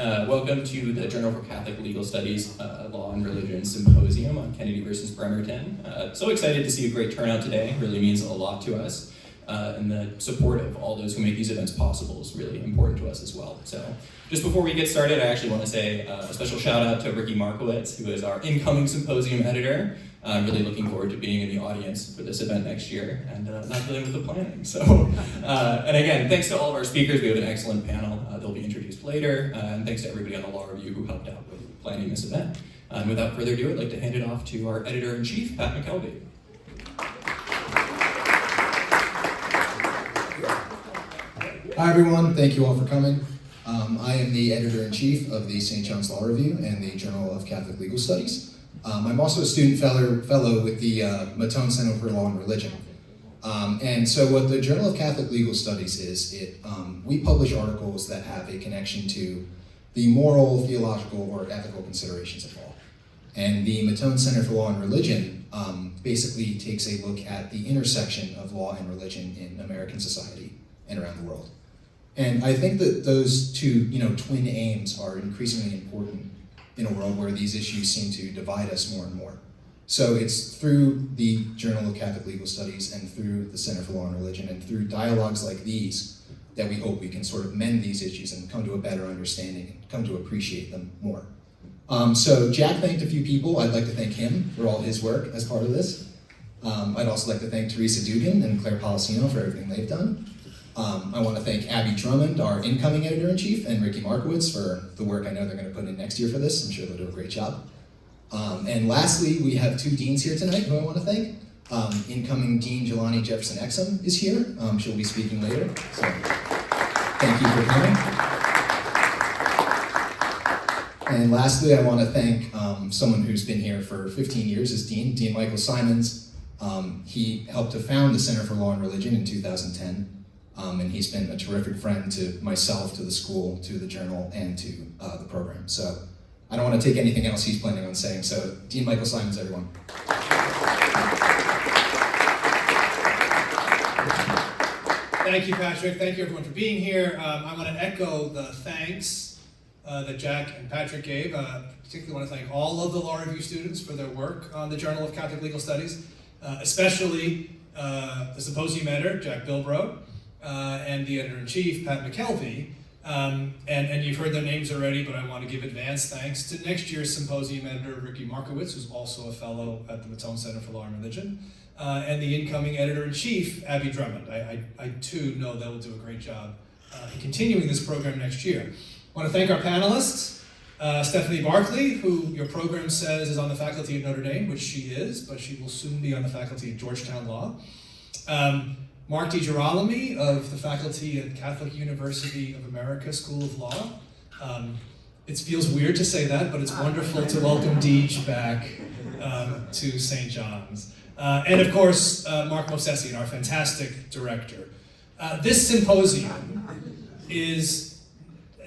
Welcome to the Journal for Catholic Legal Studies Law and Religion Symposium on Kennedy versus Bremerton. So excited to see a great turnout today. Really means a lot to us. And the support of all those who make these events possible is really important to us as well. So just before we get started, I actually want to say a special shout out to Ricky Markowitz, who is our incoming symposium editor. I'm really looking forward to being in the audience for this event next year and not dealing with the planning. So, and again, thanks to all of our speakers. We have an excellent panel. They'll be introduced later. And thanks to everybody on the Law Review who helped out with planning this event. And without further ado, I'd like to hand it off to our editor-in-chief, Pat McKelvey. Hi everyone, thank you all for coming. I am the editor-in-chief of the St. John's Law Review and the Journal of Catholic Legal Studies. I'm also a student fellow with the Mattone Center for Law and Religion. And so what the Journal of Catholic Legal Studies is, we publish articles that have a connection to the moral, theological, or ethical considerations of law. And the Mattone Center for Law and Religion basically takes a look at the intersection of law and religion in American society and around the world. And I think that those two, twin aims are increasingly important in a world where these issues seem to divide us more and more. So it's through the Journal of Catholic Legal Studies and through the Center for Law and Religion and through dialogues like these that we hope we can sort of mend these issues and come to a better understanding and come to appreciate them more. So Jack thanked a few people. I'd like to thank him for all his work as part of this. I'd also like to thank Teresa Dugan and Claire Policino for everything they've done. I want to thank Abby Drummond, our incoming editor-in-chief, and Ricky Markowitz for the work I know they're going to put in next year for this. I'm sure they'll do a great job. And lastly, we have two deans here tonight who I want to thank. Incoming Dean Jelani Jefferson Exum is here. She'll be speaking later. So thank you for coming. And lastly, I want to thank someone who's been here for 15 years as Dean, Dean Michael Simons. He helped to found the Center for Law and Religion in 2010. And he's been a terrific friend to myself, to the school, to the journal, and to the program. So I don't want to take anything else he's planning on saying. So Dean Michael Simons, everyone. Thank you, Patrick. Thank you, everyone, for being here. I want to echo the thanks that Jack and Patrick gave. Particularly want to thank all of the Law Review students for their work on the Journal of Catholic Legal Studies, especially the Symposium editor, Jack Bilbrough, and the editor-in-chief, Pat McKelvey. And you've heard their names already, but I want to give advance thanks to next year's Symposium editor, Ricky Markowitz, who's also a fellow at the Mattone Center for Law and Religion, and the incoming editor-in-chief, Abby Drummond. I too know they'll do a great job in continuing this program next year. I want to thank our panelists, Stephanie Barclay, who your program says is on the faculty at Notre Dame, which she is, but she will soon be on the faculty at Georgetown Law. Marc DeGirolami of the faculty at Catholic University of America School of Law. It feels weird to say that, but it's wonderful to welcome Deej back to St. John's. And of course, Marc Movsesian, our fantastic director. This symposium is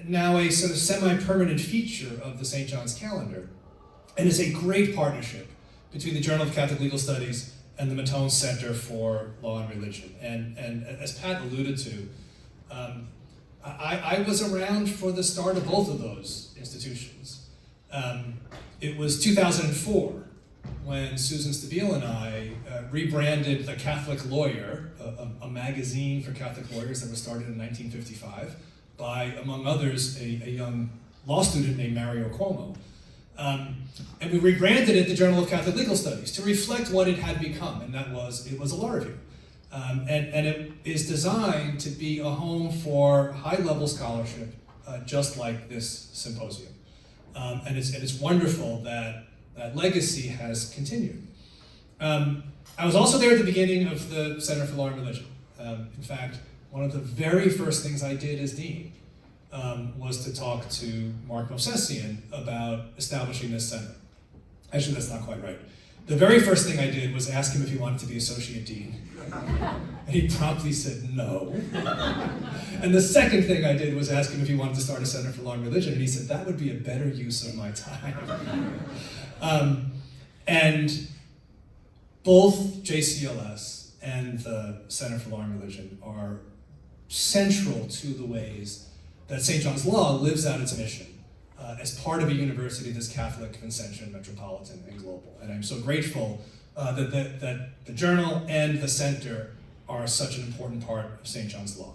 now a sort of semi-permanent feature of the St. John's calendar, and is a great partnership between the Journal of Catholic Legal Studies and the Mattone Center for Law and Religion. And as Pat alluded to, I was around for the start of both of those institutions. It was 2004 when Susan Stabile and I rebranded The Catholic Lawyer, a magazine for Catholic lawyers that was started in 1955 by, among others, a young law student named Mario Cuomo. And we rebranded it the Journal of Catholic Legal Studies to reflect what it had become, and it was a law review. And it is designed to be a home for high-level scholarship, just like this symposium. And it's wonderful that that legacy has continued. I was also there at the beginning of the Center for Law and Religion. In fact, one of the very first things I did as dean was to talk to Marc Movsesian about establishing this center. Actually, that's not quite right. The very first thing I did was ask him if he wanted to be associate dean. And he promptly said no. And the second thing I did was ask him if he wanted to start a Center for Law and Religion, and he said that would be a better use of my time. And both JCLS and the Center for Law and Religion are central to the ways that St. John's Law lives out its mission as part of a university that's Catholic, Vincentian, Metropolitan, and global. And I'm so grateful that the Journal and the Center are such an important part of St. John's Law.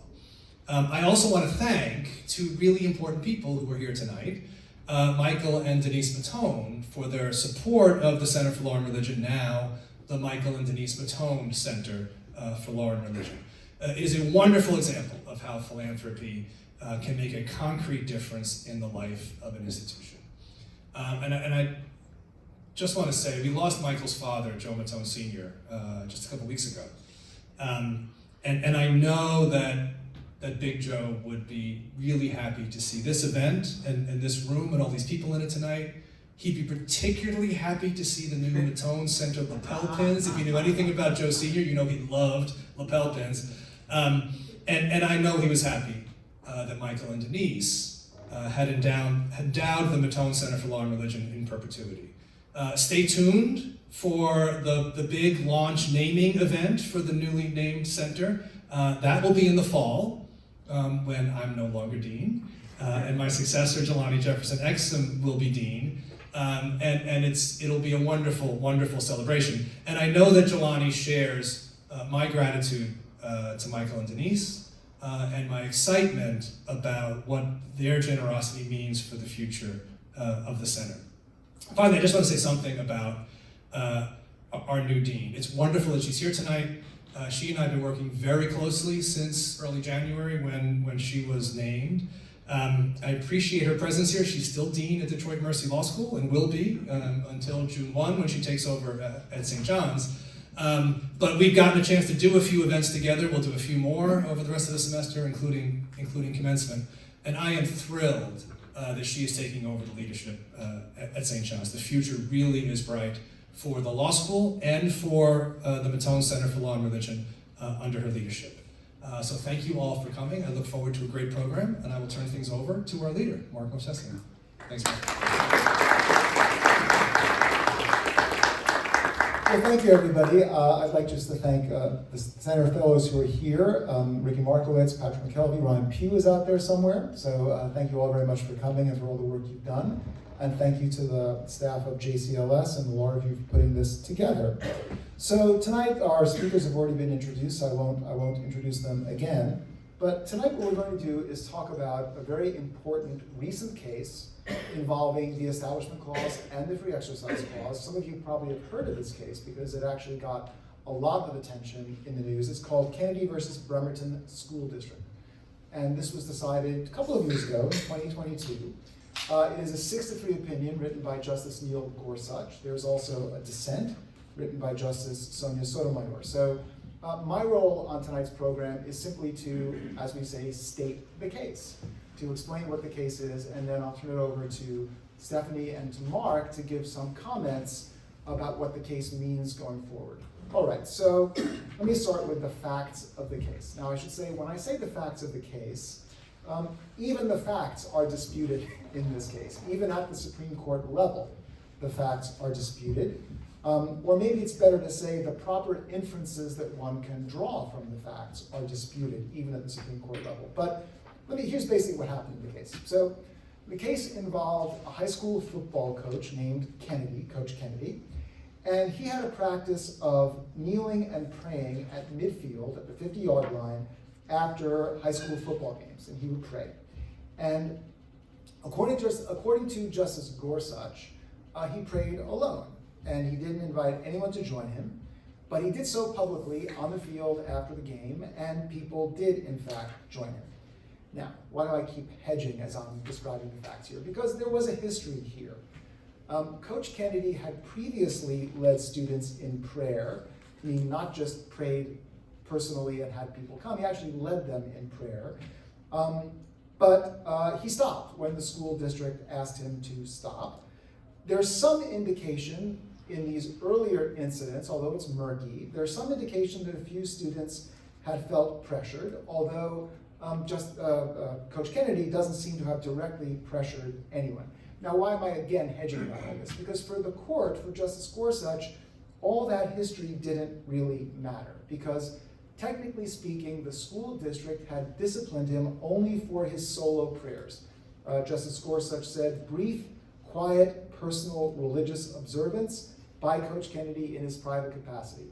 I also want to thank two really important people who are here tonight, Michael and Denise Mattone, for their support of the Center for Law and Religion, now the Michael and Denise Mattone Center for Law and Religion. It is a wonderful example of how philanthropy can make a concrete difference in the life of an institution. And I just want to say, we lost Michael's father, Joe Mattone Sr., just a couple weeks ago. And I know that Big Joe would be really happy to see this event and this room and all these people in it tonight. He'd be particularly happy to see the new Mattone Center lapel pins. If you knew anything about Joe Sr., you know he loved lapel pins. And I know he was happy that Michael and Denise had endowed the Mattone Center for Law and Religion in perpetuity. Stay tuned for the big launch naming event for the newly named center. That will be in the fall, when I'm no longer dean, and my successor, Jelani Jefferson Exum, will be dean. And it'll be a wonderful, wonderful celebration. And I know that Jelani shares my gratitude to Michael and Denise, and my excitement about what their generosity means for the future of the center. Finally, I just want to say something about our new dean. It's wonderful that she's here tonight. She and I have been working very closely since early January when she was named. I appreciate her presence here. She's still dean at Detroit Mercy Law School and will be until June 1 when she takes over at St. John's. But we've gotten a chance to do a few events together. We'll do a few more over the rest of the semester, including commencement. And I am thrilled that she is taking over the leadership at St. John's. The future really is bright for the law school and for the Mattone Center for Law and Religion under her leadership. So thank you all for coming. I look forward to a great program, and I will turn things over to our leader, Marc Movsesian. Thanks, Marc. Well, thank you, everybody. I'd like just to thank the Center Fellows who are here. Ricky Markowitz, Patrick McKelvey, Ryan Pugh is out there somewhere. So thank you all very much for coming and for all the work you've done. And thank you to the staff of JCLS and the law review for putting this together. So tonight, our speakers have already been introduced, so I won't introduce them again. But tonight what we're going to do is talk about a very important recent case involving the Establishment Clause and the Free Exercise Clause. Some of you probably have heard of this case because it actually got a lot of attention in the news. It's called Kennedy versus Bremerton School District. And this was decided a couple of years ago, in 2022. It is a 6-3 opinion written by Justice Neil Gorsuch. There's also a dissent written by Justice Sonia Sotomayor. So my role on tonight's program is simply to, as we say, state the case, to explain what the case is, and then I'll turn it over to Stephanie and to Marc to give some comments about what the case means going forward. All right, so let me start with the facts of the case. Now I should say, when I say the facts of the case, even the facts are disputed in this case. Even at the Supreme Court level, the facts are disputed. Or maybe it's better to say the proper inferences that one can draw from the facts are disputed, even at the Supreme Court level. But here's basically what happened in the case. So the case involved a high school football coach named Kennedy, Coach Kennedy, and he had a practice of kneeling and praying at midfield at the 50-yard line after high school football games, and he would pray. And according to Justice Gorsuch, he prayed alone, and he didn't invite anyone to join him, but he did so publicly on the field after the game, and people did, in fact, join him. Now, why do I keep hedging as I'm describing the facts here? Because there was a history here. Coach Kennedy had previously led students in prayer, meaning not just prayed personally and had people come, he actually led them in prayer. But he stopped when the school district asked him to stop. There's some indication in these earlier incidents, although it's murky, there's some indication that a few students had felt pressured, although Coach Kennedy doesn't seem to have directly pressured anyone. Now, why am I again hedging about all this? Because for the court, for Justice Gorsuch, all that history didn't really matter, because technically speaking, the school district had disciplined him only for his solo prayers. Justice Gorsuch said, brief, quiet, personal religious observance by Coach Kennedy in his private capacity.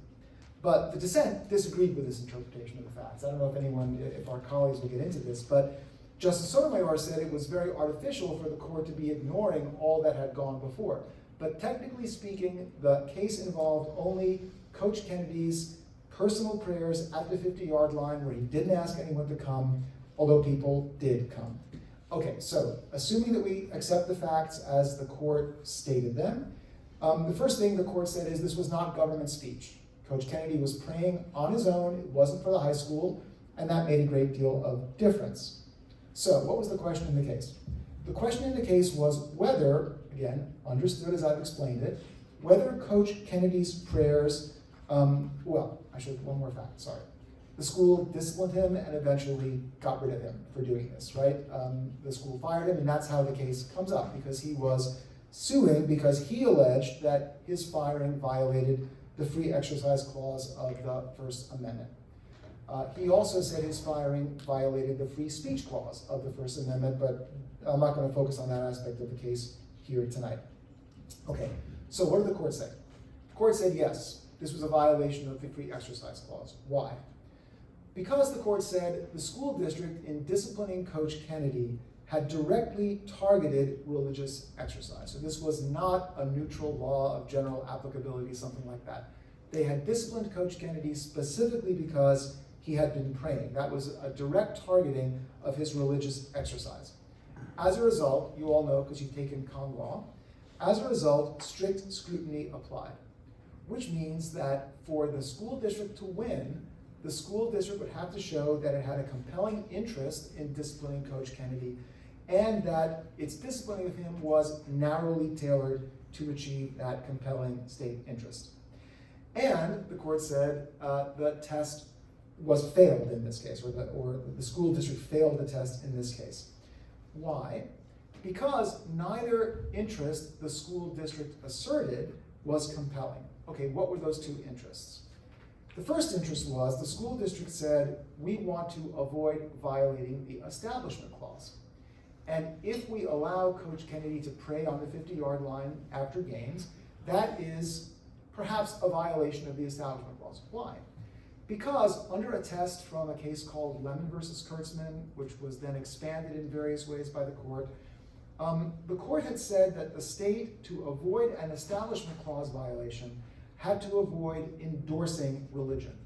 But the dissent disagreed with this interpretation of the facts. I don't know if our colleagues will get into this, but Justice Sotomayor said it was very artificial for the court to be ignoring all that had gone before. But technically speaking, the case involved only Coach Kennedy's personal prayers at the 50-yard line where he didn't ask anyone to come, although people did come. Okay, so assuming that we accept the facts as the court stated them, the first thing the court said is this was not government speech. Coach Kennedy was praying on his own, it wasn't for the high school, and that made a great deal of difference. So what was the question in the case? The question in the case was whether, again, understood as I've explained it, whether Coach Kennedy's prayers, one more fact, sorry. The school disciplined him and eventually got rid of him for doing this, right? The school fired him, and that's how the case comes up, because he was suing because he alleged that his firing violated the free exercise clause of the First Amendment. He also said his firing violated the free speech clause of the First Amendment, but I'm not going to focus on that aspect of the case here tonight. Okay, so what did the court say? The court said yes, this was a violation of the free exercise clause. Why? Because the court said the school district in disciplining Coach Kennedy had directly targeted religious exercise. So this was not a neutral law of general applicability, something like that. They had disciplined Coach Kennedy specifically because he had been praying. That was a direct targeting of his religious exercise. As a result, you all know because you've taken con law, as a result, strict scrutiny applied, which means that for the school district to win, the school district would have to show that it had a compelling interest in disciplining Coach Kennedy and that its disciplining of him was narrowly tailored to achieve that compelling state interest. And the court said the test was failed in this case, or the school district failed the test in this case. Why? Because neither interest the school district asserted was compelling. Okay, what were those two interests? The first interest was the school district said, we want to avoid violating the Establishment Clause. And if we allow Coach Kennedy to pray on the 50-yard line after games, that is perhaps a violation of the Establishment Clause. Why? Because under a test from a case called Lemon versus Kurtzman, which was then expanded in various ways by the court had said that the state, to avoid an Establishment Clause violation, had to avoid endorsing religion.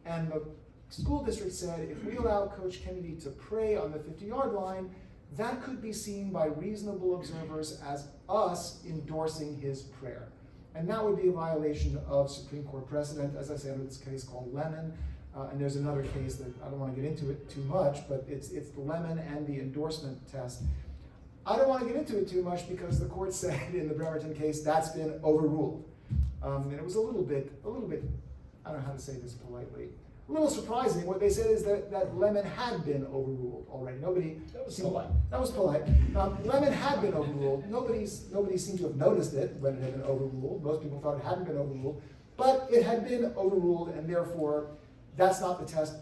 And the school district said, if we allow Coach Kennedy to pray on the 50-yard line, that could be seen by reasonable observers as us endorsing his prayer. And that would be a violation of Supreme Court precedent, as I said, in this case called Lemon. And there's another case that I don't want to get into it too much, but it's the Lemon and the endorsement test. I don't want to get into it too much because the court said in the Bremerton case that's been overruled. And it was a little bit, I don't know how to say this politely, a little surprising. What they said is that Lemon had been overruled already. That was polite. Lemon had been overruled. Nobody seemed to have noticed it when it had been overruled. Most people thought it hadn't been overruled, but it had been overruled, and therefore that's not the test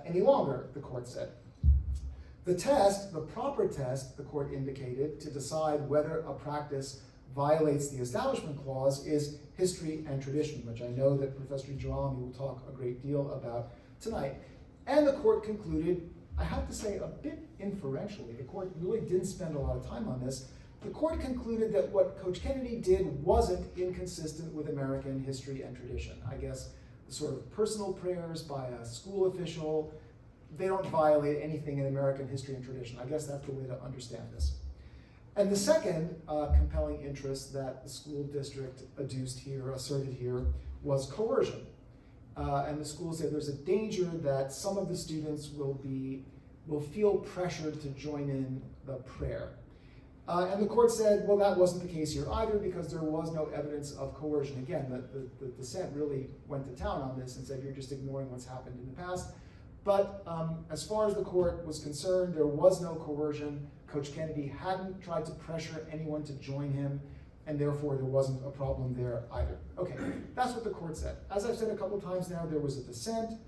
any longer, the court said. The test, the proper test, the court indicated, to decide whether a practice violates the Establishment Clause is history and tradition, which I know that Professor DeGirolami will talk a great deal about tonight. And the court concluded, I have to say a bit inferentially, the court really didn't spend a lot of time on this, the court concluded that what Coach Kennedy did wasn't inconsistent with American history and tradition. I guess the sort of personal prayers by a school official, they don't violate anything in American history and tradition. I guess that's the way to understand this. And the second compelling interest that the school district asserted here, was coercion. And the school said there's a danger that some of the students will feel pressured to join in the prayer. And the court said, well, that wasn't the case here either because there was no evidence of coercion. Again, the dissent really went to town on this and said you're just ignoring what's happened in the past. But as far as the court was concerned, there was no coercion. Coach Kennedy hadn't tried to pressure anyone to join him, and therefore there wasn't a problem there either. Okay, that's what the court said. As I've said a couple times now, there was a dissent.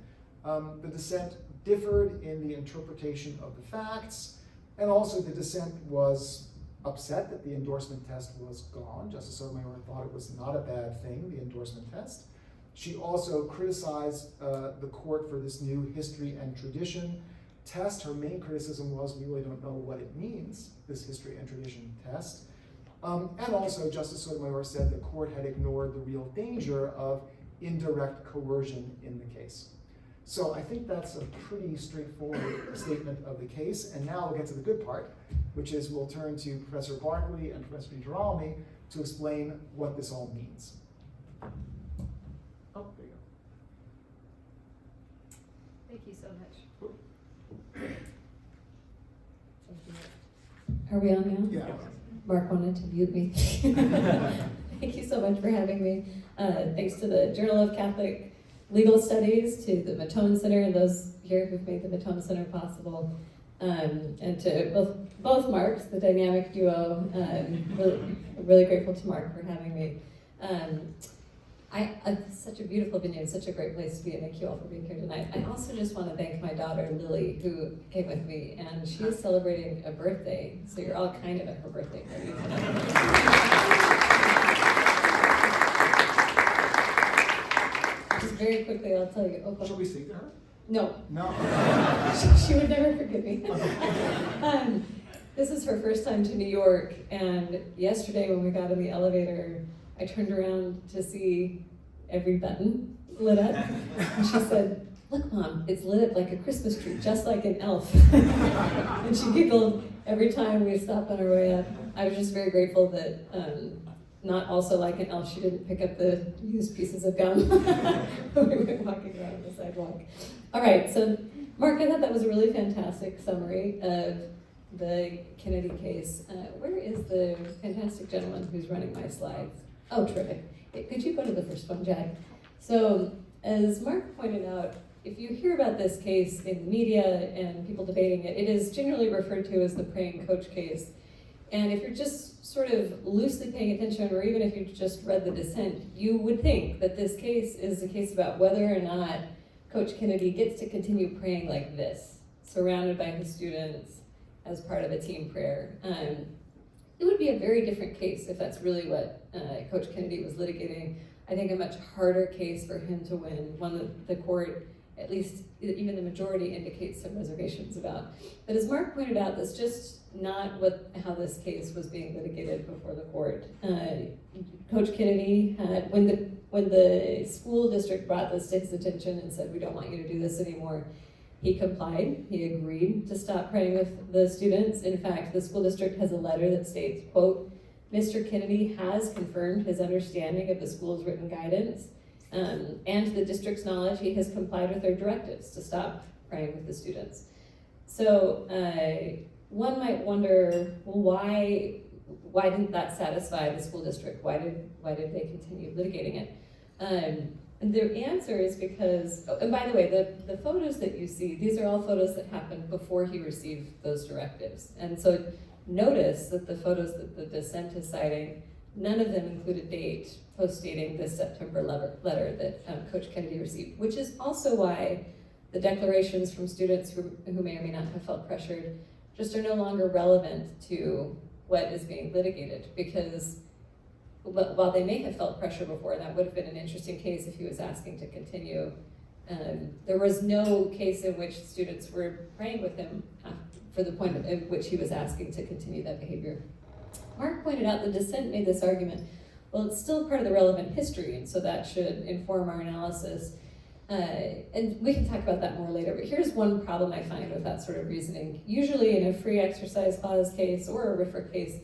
The dissent differed in the interpretation of the facts. And also the dissent was upset that the endorsement test was gone. Justice Sotomayor thought it was not a bad thing, the endorsement test. She also criticized the court for this new history and tradition test. Her main criticism was we really don't know what it means, this history and tradition test. And also Justice Sotomayor said the court had ignored the real danger of indirect coercion in the case. So I think that's a pretty straightforward statement of the case. And now we'll get to the good part, which is we'll turn to Professor Barclay and Professor DeGirolami to explain what this all means. Oh, there you go. Thank you so much. Are we on now? Yeah. Marc wanted to mute me. Thank you so much for having me. Thanks to the Journal of Catholic Legal Studies, to the Mattone Center, and those here who've made the Mattone Center possible, and to both Marcs, the dynamic duo. Really grateful to Marc for having me. It's such a beautiful venue, such a great place to be, and thank you all for being here tonight. I also just want to thank my daughter, Lily, who came with me, and she is celebrating a birthday, so you're all kind of at her birthday party tonight. Just very quickly, I'll tell you. Oh, Should we speak to her? No. No. She would never forgive me. This is her first time to New York, and yesterday when we got in the elevator, I turned around to see every button lit up, and she said, "Look, Mom, it's lit up like a Christmas tree, just like an elf." And she giggled every time we stopped on our way up. I was just very grateful that, not also like an elf, she didn't pick up the used pieces of gum when we were walking around on the sidewalk. All right, so Marc, I thought that was a really fantastic summary of the Kennedy case. Where is the fantastic gentleman who's running my slides? Oh, terrific. Could you go to the first one, Jack? So, as Marc pointed out, if you hear about this case in the media and people debating it, it is generally referred to as the praying coach case. And if you're just sort of loosely paying attention, or even if you've just read the dissent, you would think that this case is a case about whether or not Coach Kennedy gets to continue praying like this, surrounded by his students as part of a team prayer. It would be a very different case if that's really what Coach Kennedy was litigating. I think a much harder case for him to win, one that the court, at least even the majority, indicates some reservations about. But as Marc pointed out, that's just not how this case was being litigated before the court. Coach Kennedy had, when the school district brought this to his attention and said, "We don't want you to do this anymore," he complied. He agreed to stop praying with the students. In fact, the school district has a letter that states, quote, "Mr. Kennedy has confirmed his understanding of the school's written guidance, and to the district's knowledge, he has complied with their directives to stop praying with the students." So one might wonder, well, why didn't that satisfy the school district? Why did they continue litigating it? And the answer is because, and by the way, the photos that you see, these are all photos that happened before he received those directives. And so notice that the photos that the dissent is citing, none of them include a date post-dating this September letter that Coach Kennedy received, which is also why the declarations from students who may or may not have felt pressured just are no longer relevant to what is being litigated, because while they may have felt pressure before, and that would have been an interesting case if he was asking to continue, there was no case in which students were praying with him for the point at which he was asking to continue that behavior. Marc pointed out the dissent made this argument, well, it's still part of the relevant history, and so that should inform our analysis. And we can talk about that more later, but here's one problem I find with that sort of reasoning. Usually in a free exercise clause case or a RFRA case,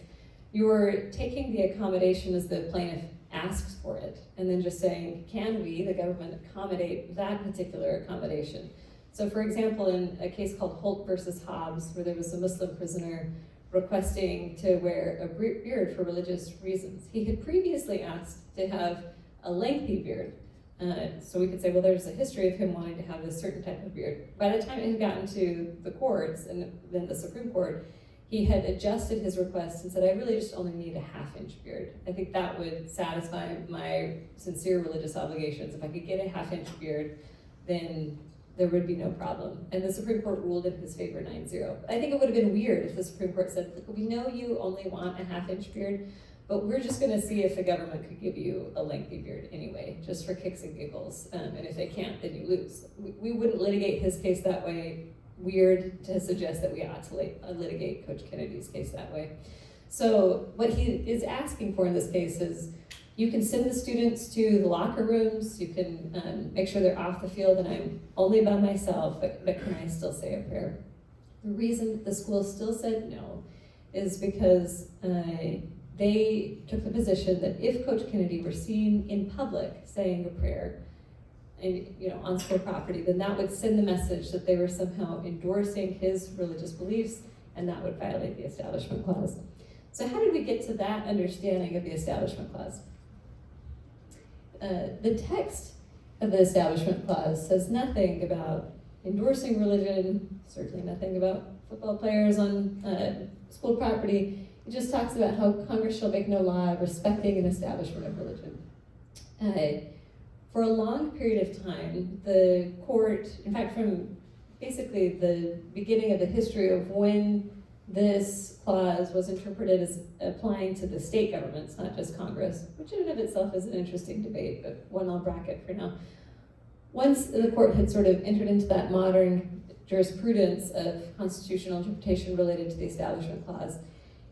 you're taking the accommodation as the plaintiff asks for it, and then just saying, can we, the government, accommodate that particular accommodation? So for example, in a case called Holt versus Hobbs, where there was a Muslim prisoner requesting to wear a beard for religious reasons. He had previously asked to have a lengthy beard. So we could say, well, there's a history of him wanting to have this certain type of beard. By the time it had gotten to the courts, and then the Supreme Court, he had adjusted his request and said, I really just only need a half-inch beard. I think that would satisfy my sincere religious obligations. If I could get a half-inch beard, then there would be no problem. And the Supreme Court ruled in his favor 9-0. I think it would have been weird if the Supreme Court said, we know you only want a half-inch beard, but we're just gonna see if the government could give you a lengthy beard anyway, just for kicks and giggles. And if they can't, then you lose. We wouldn't litigate his case that way. Weird to suggest that we ought to litigate Coach Kennedy's case that way. So what he is asking for in this case is, you can send the students to the locker rooms, you can make sure they're off the field and I'm only by myself, but can I still say a prayer? The reason the school still said no is because they took the position that if Coach Kennedy were seen in public saying a prayer on school property, then that would send the message that they were somehow endorsing his religious beliefs, and that would violate the Establishment Clause. So how did we get to that understanding of the Establishment Clause? The text of the Establishment Clause says nothing about endorsing religion, certainly nothing about football players on school property. It just talks about how Congress shall make no law respecting an establishment of religion. For a long period of time, the court, in fact, from basically the beginning of the history of when this clause was interpreted as applying to the state governments, not just Congress, which in and of itself is an interesting debate, but one I'll bracket for now. Once the court had sort of entered into that modern jurisprudence of constitutional interpretation related to the Establishment Clause,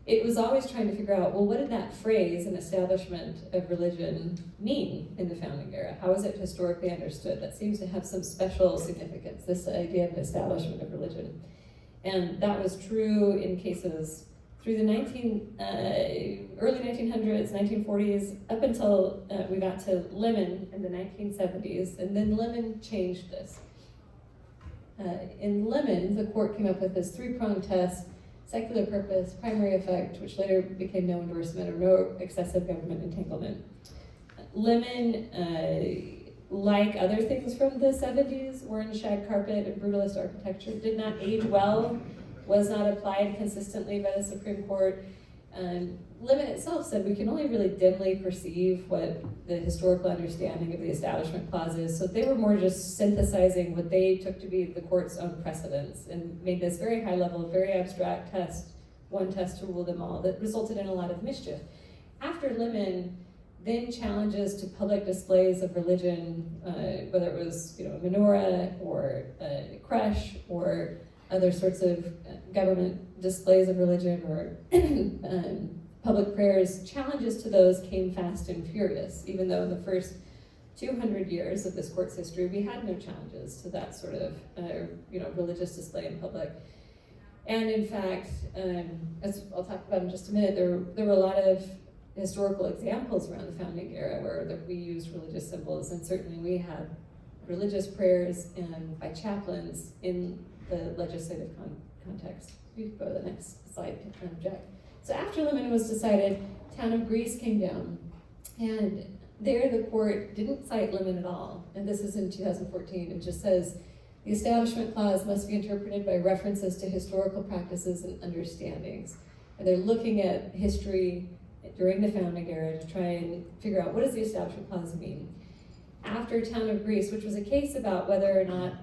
it was always trying to figure out, well, what did that phrase, an establishment of religion, mean in the founding era? How was it historically understood? That seems to have some special significance, this idea of an establishment of religion. And that was true in cases through the early 1900s, 1940s, up until we got to Lemon in the 1970s, and then Lemon changed this. In Lemon, the court came up with this three-pronged test: secular purpose, primary effect, which later became no endorsement or no excessive government entanglement. Lemon, like other things from the 70s, orange shag carpet and brutalist architecture, did not age well, was not applied consistently by the Supreme Court. Lemon itself said we can only really dimly perceive what the historical understanding of the Establishment Clause is, so they were more just synthesizing what they took to be the court's own precedents and made this very high level, very abstract test, one test to rule them all, that resulted in a lot of mischief. After Lemon, then challenges to public displays of religion, whether it was a menorah or a creche or other sorts of government displays of religion or public prayers, challenges to those came fast and furious, even though in the first 200 years of this court's history, we had no challenges to that sort of religious display in public. And in fact, as I'll talk about in just a minute, there were a lot of historical examples around the founding era where we used religious symbols, and certainly we had religious prayers and by chaplains in the legislative context. You can go to the next slide, Jack. So after Lemon was decided, Town of Greece came down, and there the court didn't cite Lemon at all, and this is in 2014. It just says, the Establishment Clause must be interpreted by references to historical practices and understandings. And they're looking at history during the founding era to try and figure out, what does the Establishment Clause mean? After Town of Greece, which was a case about whether or not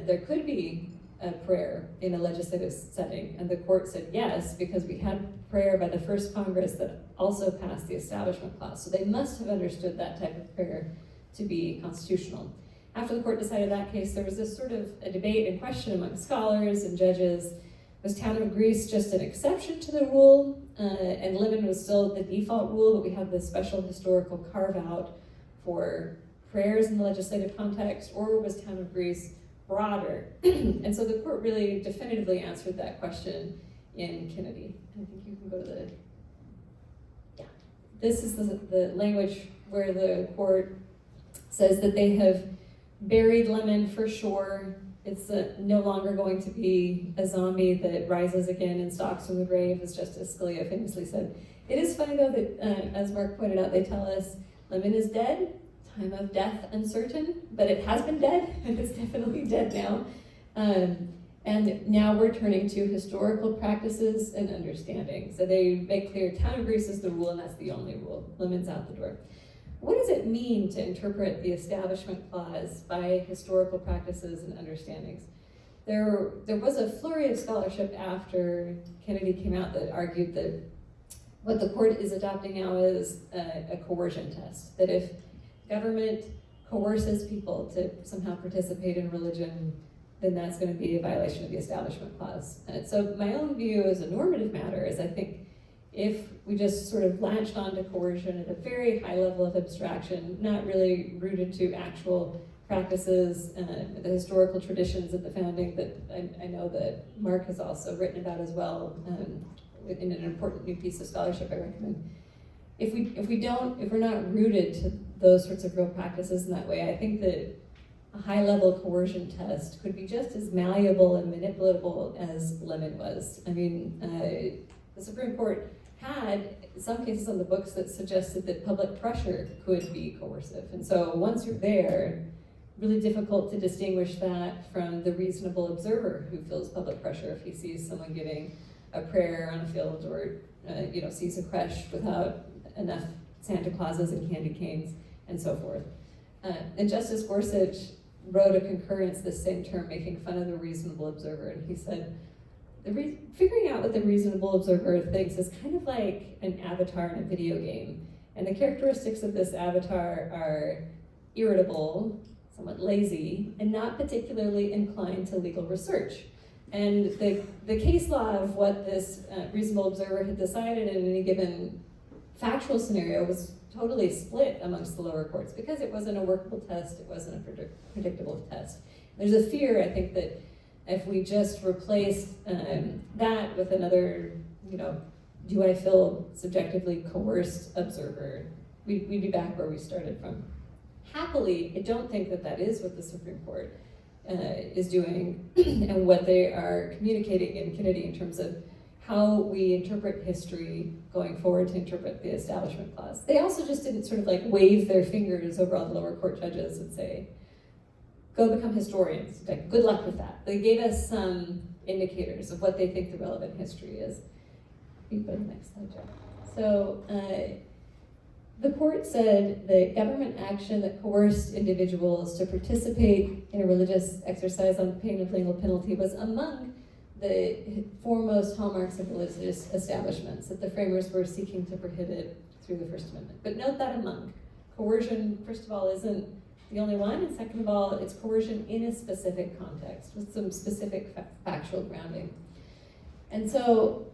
there could be a prayer in a legislative setting, and the court said yes, because we had prayer by the first Congress that also passed the Establishment Clause. So they must have understood that type of prayer to be constitutional. After the court decided that case, there was this sort of a debate and question among scholars and judges. Was Town of Greece just an exception to the rule? And Lemon was still the default rule, but we have this special historical carve-out for prayers in the legislative context, or was Town of Greece broader? And so the court really definitively answered that question in Kennedy. I think you can go to this is the language where the court says that they have buried Lemon for sure. It's no longer going to be a zombie that rises again and stalks from the grave, as Justice Scalia famously said. It is funny though that, as Marc pointed out, they tell us Lemon is dead, time of death uncertain, but it has been dead, and it's definitely dead now. And now we're turning to historical practices and understanding. So they make clear Town of Greece is the rule, and that's the only rule. Lemon's out the door. what does it mean to interpret the Establishment Clause by historical practices and understandings? There was a flurry of scholarship after Kennedy came out that argued that what the court is adopting now is a coercion test, that if government coerces people to somehow participate in religion, then that's going to be a violation of the Establishment Clause. And so my own view as a normative matter is I think if we just sort of latched onto coercion at a very high level of abstraction, not really rooted to actual practices, the historical traditions of the founding that I know that Marc has also written about as well in an important new piece of scholarship I recommend. If we're not rooted to those sorts of real practices in that way, I think that a high-level coercion test could be just as malleable and manipulatable as Lemon was. I mean, the Supreme Court had some cases on the books that suggested that public pressure could be coercive. And so once you're there, really difficult to distinguish that from the reasonable observer who feels public pressure if he sees someone giving a prayer on a field or sees a creche without enough Santa Clauses and candy canes and so forth. And Justice Gorsuch wrote a concurrence this same term making fun of the reasonable observer, and he said, figuring out what the reasonable observer thinks is kind of like an avatar in a video game. And the characteristics of this avatar are irritable, somewhat lazy, and not particularly inclined to legal research. And the case law of what this reasonable observer had decided in any given factual scenario was totally split amongst the lower courts because it wasn't a workable test, it wasn't a predictable test. There's a fear, I think, that if we just replace that with another, do I feel subjectively coerced observer, we'd be back where we started from. Happily, I don't think that that is what the Supreme Court is doing and what they are communicating in Kennedy in terms of how we interpret history going forward to interpret the Establishment Clause. They also just didn't sort of like wave their fingers over all the lower court judges and say, go become historians. Like, good luck with that. They gave us some indicators of what they think the relevant history is. You can go to the next slide, Jeff. So the court said that government action that coerced individuals to participate in a religious exercise on pain of legal penalty was among the foremost hallmarks of religious establishments that the framers were seeking to prohibit through the First Amendment. But note that among. Coercion, first of all, isn't the only one, and second of all, it's coercion in a specific context with some specific factual grounding. And so,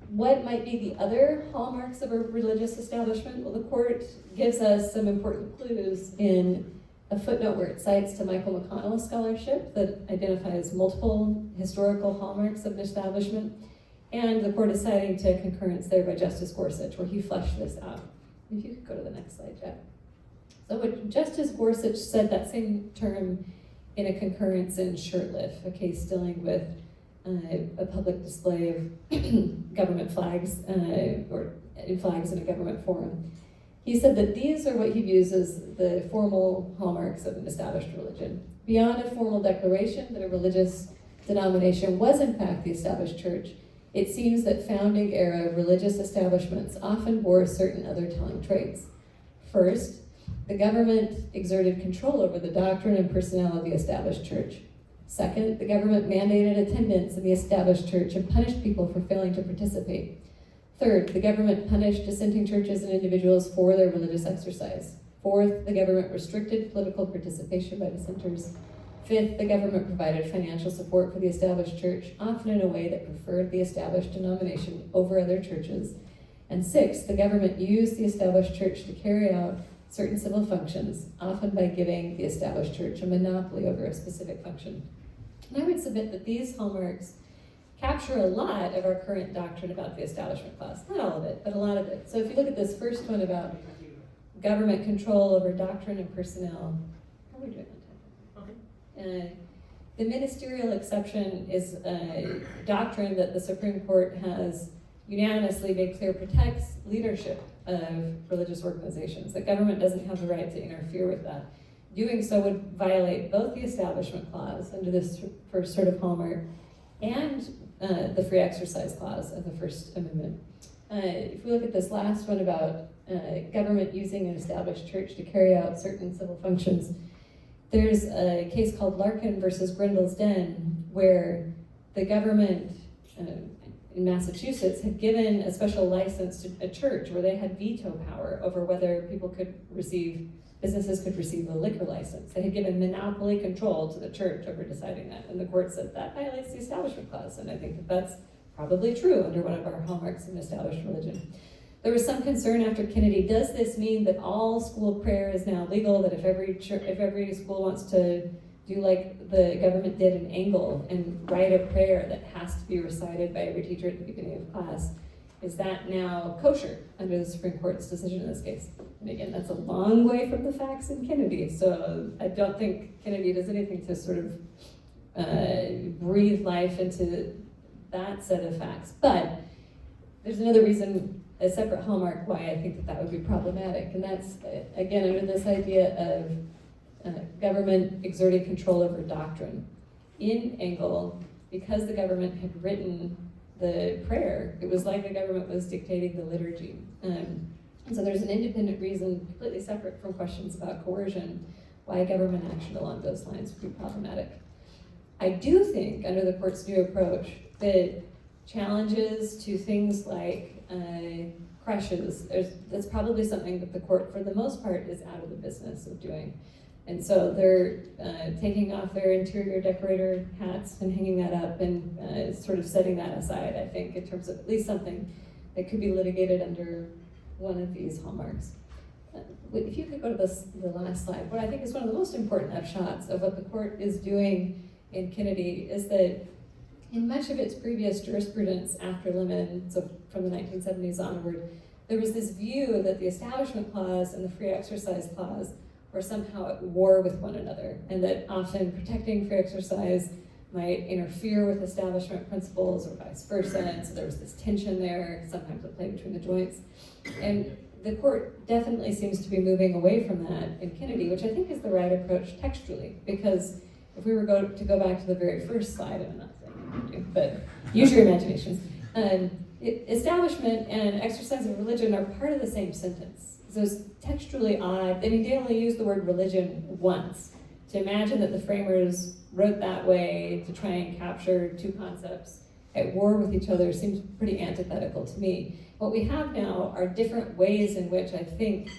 what might be the other hallmarks of a religious establishment? Well, the court gives us some important clues in a footnote where it cites to Michael McConnell's scholarship that identifies multiple historical hallmarks of an establishment, and the court is citing to a concurrence there by Justice Gorsuch where he fleshed this out. If you could go to the next slide, Jeff. So what Justice Gorsuch said that same term in a concurrence in Shurtleff, a case dealing with a public display of government flags or flags in a government forum. He said that these are what he views as the formal hallmarks of an established religion. Beyond a formal declaration that a religious denomination was in fact the established church, it seems that founding era religious establishments often bore certain other telling traits. First, the government exerted control over the doctrine and personnel of the established church. Second, the government mandated attendance in the established church and punished people for failing to participate. Third, the government punished dissenting churches and individuals for their religious exercise. Fourth, the government restricted political participation by dissenters. Fifth, the government provided financial support for the established church, often in a way that preferred the established denomination over other churches. And sixth, the government used the established church to carry out certain civil functions, often by giving the established church a monopoly over a specific function. And I would submit that these hallmarks capture a lot of our current doctrine about the Establishment Clause. Not all of it, but a lot of it. So if you look at this first one about government control over doctrine and personnel, how are we doing on time? The ministerial exception is a doctrine that the Supreme Court has unanimously made clear protects leadership of religious organizations. The government doesn't have the right to interfere with that. Doing so would violate both the Establishment Clause under this first sort of hallmark and the Free Exercise Clause of the First Amendment. If we look at this last one about government using an established church to carry out certain civil functions. There's a case called Larkin versus Grendel's Den, where the government in Massachusetts had given a special license to a church where they had veto power over whether businesses could receive a liquor license. They had given monopoly control to the church over deciding that, and the court said that violates the Establishment Clause, and I think that that's probably true under one of our hallmarks of an established religion. There was some concern after Kennedy, does this mean that all school prayer is now legal, that if every school wants to do like the government did in Engel and write a prayer that has to be recited by every teacher at the beginning of class, is that now kosher under the Supreme Court's decision in this case? And again, that's a long way from the facts in Kennedy, so I don't think Kennedy does anything to sort of breathe life into that set of facts. But there's another reason, a separate hallmark, why I think that would be problematic, and that's, again, under this idea of government exerting control over doctrine. In Engel, because the government had written the prayer, it was like the government was dictating the liturgy. And so there's an independent reason, completely separate from questions about coercion, why government action along those lines would be problematic. I do think, under the court's new approach, that challenges to things like crushes, that's probably something that the court, for the most part, is out of the business of doing. And so they're taking off their interior decorator hats and hanging that up and sort of setting that aside, I think, in terms of at least something that could be litigated under one of these hallmarks. If you could go to the last slide, what I think is one of the most important upshots of what the court is doing in Kennedy is that in much of its previous jurisprudence after Lemon, so from the 1970s onward, there was this view that the Establishment Clause and the Free Exercise Clause were somehow at war with one another, and that often protecting free exercise might interfere with establishment principles or vice versa, and so there was this tension there, sometimes at play between the joints. And the court definitely seems to be moving away from that in Kennedy, which I think is the right approach textually, because if we were to go back to the very first slide, I'm not saying you do, but use your imaginations. Establishment and exercise of religion are part of the same sentence. So it's textually odd. I mean, they only use the word religion once. To imagine that the framers wrote that way to try and capture two concepts at war with each other seems pretty antithetical to me. What we have now are different ways in which I think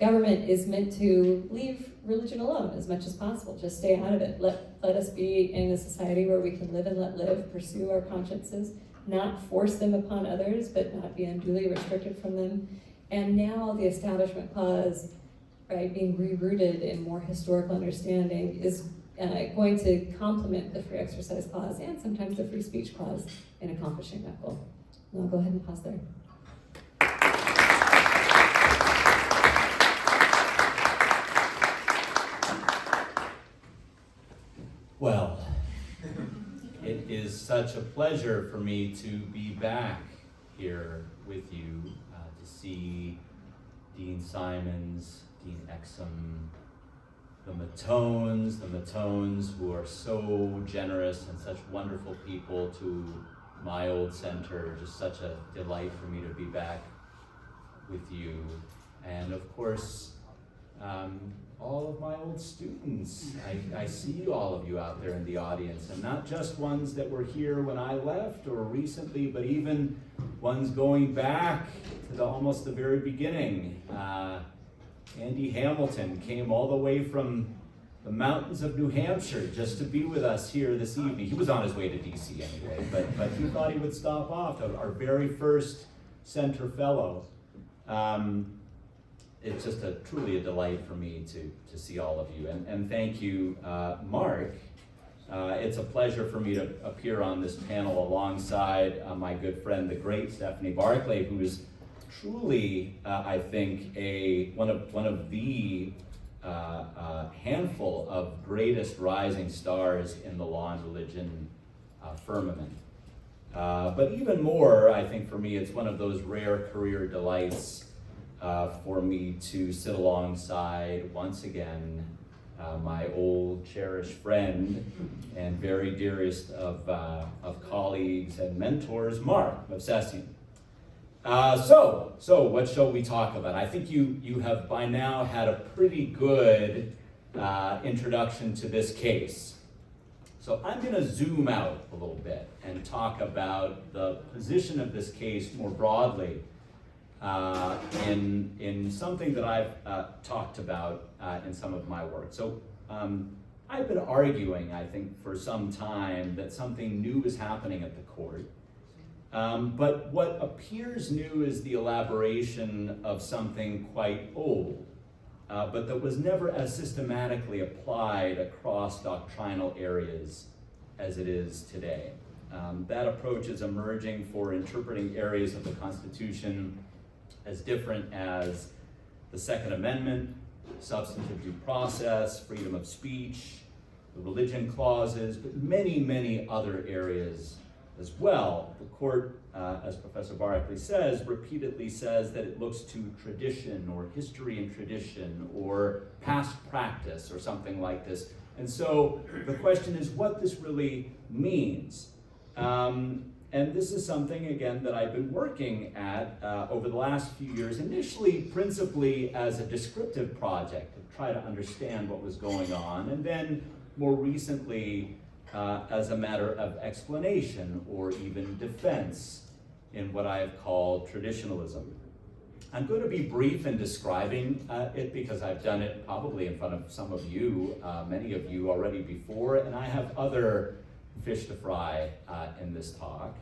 government is meant to leave religion alone as much as possible. Just stay out of it. Let us be in a society where we can live and let live, pursue our consciences, not force them upon others, but not be unduly restricted from them. And now the Establishment Clause, right, being rerouted in more historical understanding, is going to complement the Free Exercise Clause and sometimes the Free Speech Clause in accomplishing that goal. And I'll go ahead and pause there. Well, it is such a pleasure for me to be back here with you to see Dean Simons, Dean Exum, the Mattones who are so generous and such wonderful people to my old center. Just such a delight for me to be back with you. And of course, all of my old students. I see all of you out there in the audience, and not just ones that were here when I left or recently, but even ones going back to almost the very beginning. Andy Hamilton came all the way from the mountains of New Hampshire just to be with us here this evening. He was on his way to DC anyway, but he thought he would stop off, our very first center fellow. It's just truly a delight for me to see all of you. And thank you, Marc. It's a pleasure for me to appear on this panel alongside my good friend, the great Stephanie Barclay, who is truly, I think, one of the handful of greatest rising stars in the law and religion firmament. But even more, I think for me, it's one of those rare career delights for me to sit alongside, once again, my old cherished friend and very dearest of colleagues and mentors, Marc Movsesian. So what shall we talk about? I think you have by now had a pretty good introduction to this case. So I'm going to zoom out a little bit and talk about the position of this case more broadly in something that I've talked about in some of my work. So I've been arguing, I think, for some time that something new is happening at the court. But what appears new is the elaboration of something quite old, but that was never as systematically applied across doctrinal areas as it is today. That approach is emerging for interpreting areas of the Constitution as different as the Second Amendment, substantive due process, freedom of speech, the religion clauses, but many, many other areas as well. The court, as Professor Barclay says, repeatedly says that it looks to tradition or history and tradition or past practice or something like this. And so the question is what this really means. And this is something, again, that I've been working at over the last few years, initially principally as a descriptive project to try to understand what was going on, and then more recently as a matter of explanation or even defense in what I have called traditionalism. I'm going to be brief in describing it because I've done it probably in front of some of you, many of you already before, and I have other fish to fry in this talk.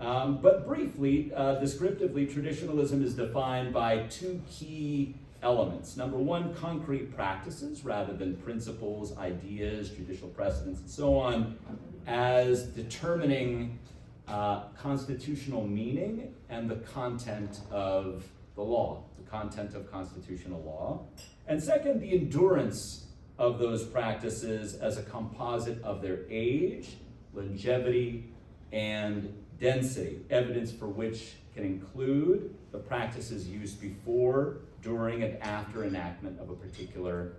But briefly, descriptively, traditionalism is defined by two key elements. Number one, concrete practices rather than principles, ideas, judicial precedents, and so on, as determining constitutional meaning and the content of the law, the content of constitutional law. And second, the endurance of those practices as a composite of their age, longevity, and density, evidence for which can include the practices used before, during, and after enactment of a particular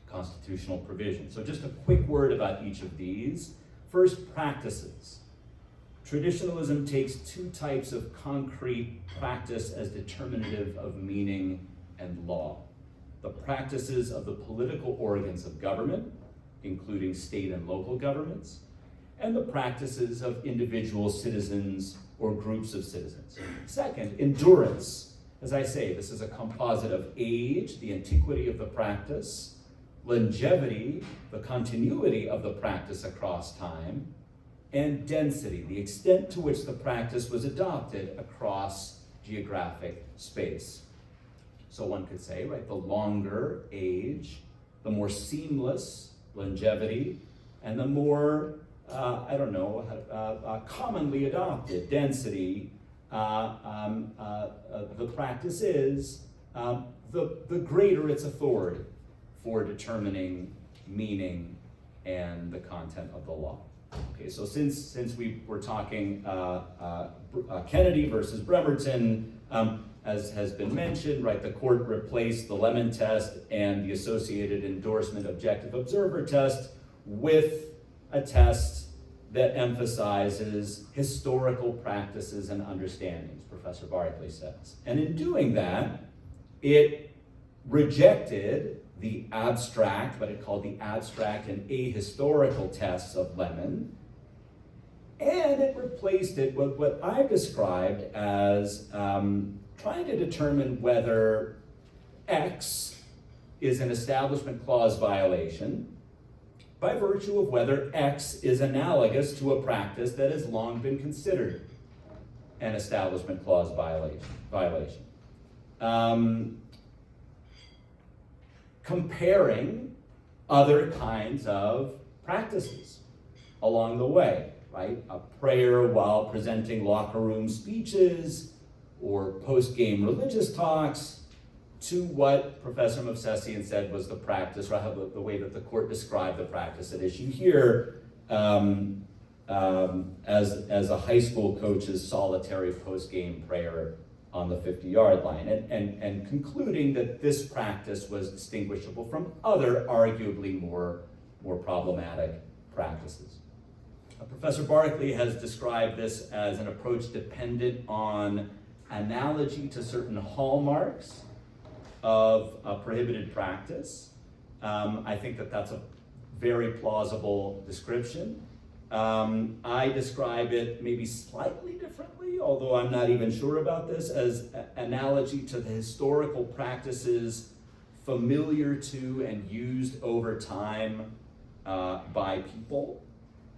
constitutional provision. So just a quick word about each of these. First, practices. Traditionalism takes two types of concrete practice as determinative of meaning and law. The practices of the political organs of government, including state and local governments, and the practices of individual citizens or groups of citizens. Second, endurance. As I say, this is a composite of age, the antiquity of the practice, longevity, the continuity of the practice across time, and density, the extent to which the practice was adopted across geographic space. So one could say, right, the longer age, the more seamless longevity, and the more commonly adopted density the practice is, the greater its authority for determining meaning and the content of the law. Okay, so since we were talking Kennedy versus Bremerton, as has been mentioned, right, the court replaced the Lemon test and the associated endorsement objective observer test with a test that emphasizes historical practices and understandings, Professor Barclay says. And in doing that, it rejected the abstract, what it called the abstract and ahistorical tests of Lemon, and it replaced it with what I described as trying to determine whether X is an Establishment Clause violation by virtue of whether X is analogous to a practice that has long been considered an Establishment Clause violation. Comparing other kinds of practices along the way, right? A prayer while presenting locker room speeches or post-game religious talks, to what Professor Movsesian said was the practice, or how the way that the court described the practice at issue here as a high school coach's solitary post-game prayer on the 50-yard line, and concluding that this practice was distinguishable from other arguably more problematic practices. Professor Barclay has described this as an approach dependent on analogy to certain hallmarks of a prohibited practice. I think that that's a very plausible description. I describe it maybe slightly differently, although I'm not even sure about this, as analogy to the historical practices familiar to and used over time by people.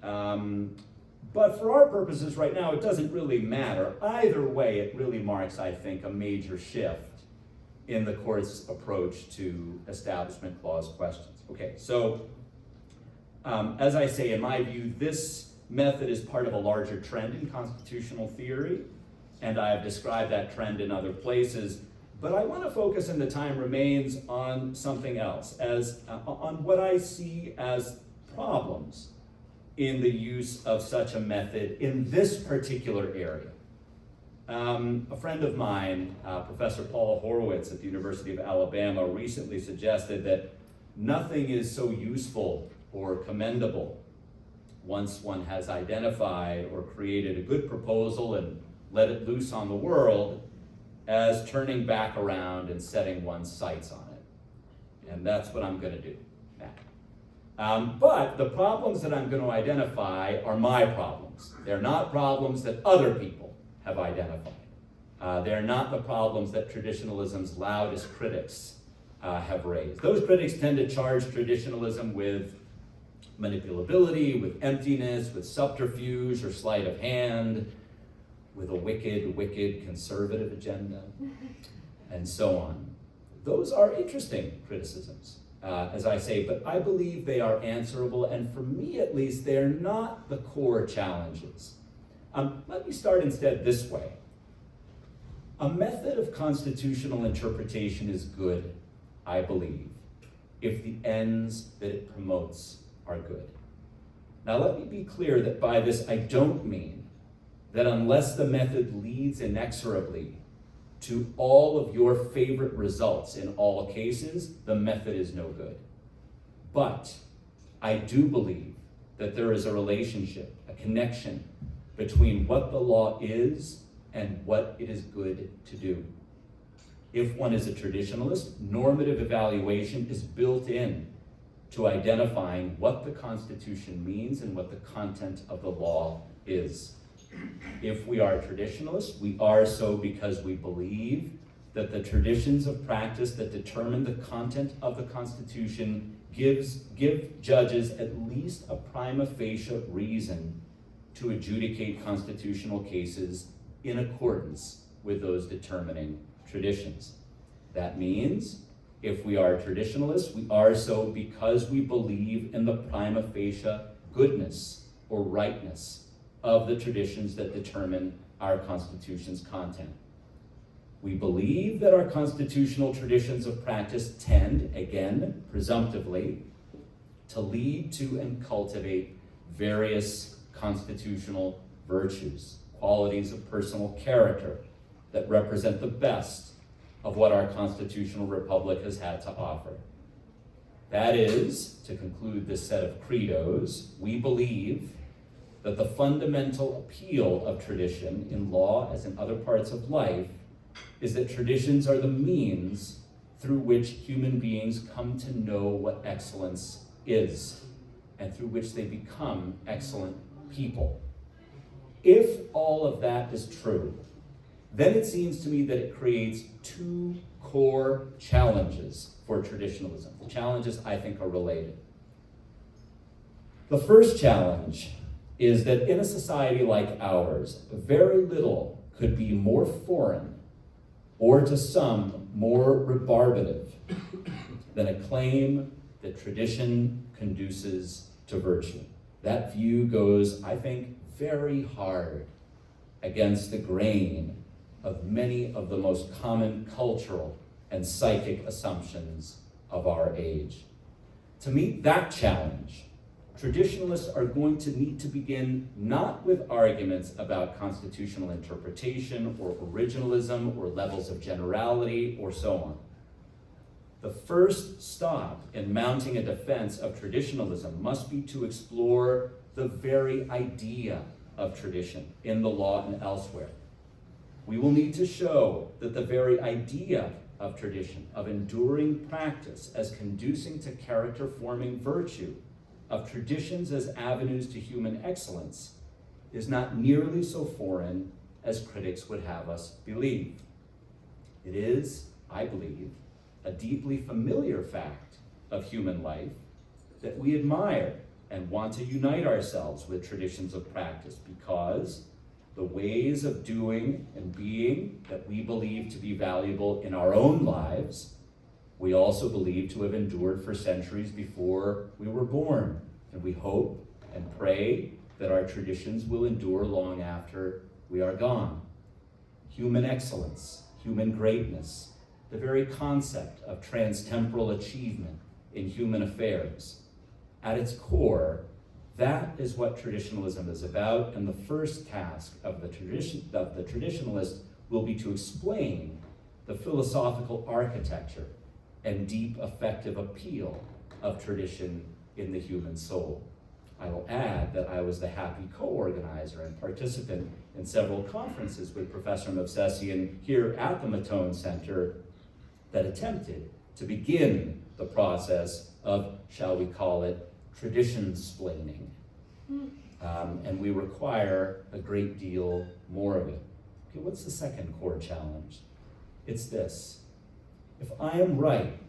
But for our purposes right now, it doesn't really matter. Either way, it really marks, I think, a major shift in the court's approach to Establishment Clause questions. Okay, so as I say, in my view, this method is part of a larger trend in constitutional theory, and I have described that trend in other places. But I want to focus, and the time remains, on something else, on what I see as problems in the use of such a method in this particular area. A friend of mine, Professor Paul Horowitz at the University of Alabama, recently suggested that nothing is so useful or commendable once one has identified or created a good proposal and let it loose on the world as turning back around and setting one's sights on it. And that's what I'm going to do now. But the problems that I'm going to identify are my problems. They're not problems that other people have identified. They're not the problems that traditionalism's loudest critics have raised. Those critics tend to charge traditionalism with manipulability, with emptiness, with subterfuge or sleight of hand, with a wicked conservative agenda, and so on. Those are interesting criticisms, as I say, but I believe they are answerable, and for me at least, they're not the core challenges. Let me start instead this way. A method of constitutional interpretation is good, I believe, if the ends that it promotes are good. Now let me be clear that by this I don't mean that unless the method leads inexorably to all of your favorite results in all cases, the method is no good. But I do believe that there is a relationship, a connection between what the law is and what it is good to do. If one is a traditionalist, normative evaluation is built in to identifying what the Constitution means and what the content of the law is. If we are traditionalists, we are so because we believe that the traditions of practice that determine the content of the Constitution give judges at least a prima facie reason to adjudicate constitutional cases in accordance with those determining traditions. That means if we are traditionalists, we are so because we believe in the prima facie goodness or rightness of the traditions that determine our Constitution's content. We believe that our constitutional traditions of practice tend, again, presumptively, to lead to and cultivate various constitutional virtues, qualities of personal character that represent the best of what our constitutional republic has had to offer. That is, to conclude this set of credos, we believe that the fundamental appeal of tradition in law as in other parts of life is that traditions are the means through which human beings come to know what excellence is and through which they become excellent people. If all of that is true, then it seems to me that it creates two core challenges for traditionalism. The challenges, I think, are related. The first challenge is that in a society like ours, very little could be more foreign or to some more rebarbative than a claim that tradition conduces to virtue. That view goes, I think, very hard against the grain of many of the most common cultural and psychic assumptions of our age. To meet that challenge, traditionalists are going to need to begin not with arguments about constitutional interpretation or originalism or levels of generality or so on. The first stop in mounting a defense of traditionalism must be to explore the very idea of tradition in the law and elsewhere. We will need to show that the very idea of tradition, of enduring practice as conducing to character-forming virtue, of traditions as avenues to human excellence, is not nearly so foreign as critics would have us believe. It is, I believe, a deeply familiar fact of human life that we admire and want to unite ourselves with traditions of practice because the ways of doing and being that we believe to be valuable in our own lives, we also believe to have endured for centuries before we were born. And we hope and pray that our traditions will endure long after we are gone. Human excellence, human greatness, the very concept of transtemporal achievement in human affairs. At its core, that is what traditionalism is about, and the first task of the traditionalist will be to explain the philosophical architecture and deep affective appeal of tradition in the human soul. I will add that I was the happy co-organizer and participant in several conferences with Professor Movsesian here at the Mattone Center that attempted to begin the process of, shall we call it, tradition-splaining. And we require a great deal more of it. Okay, what's the second core challenge? It's this. If I am right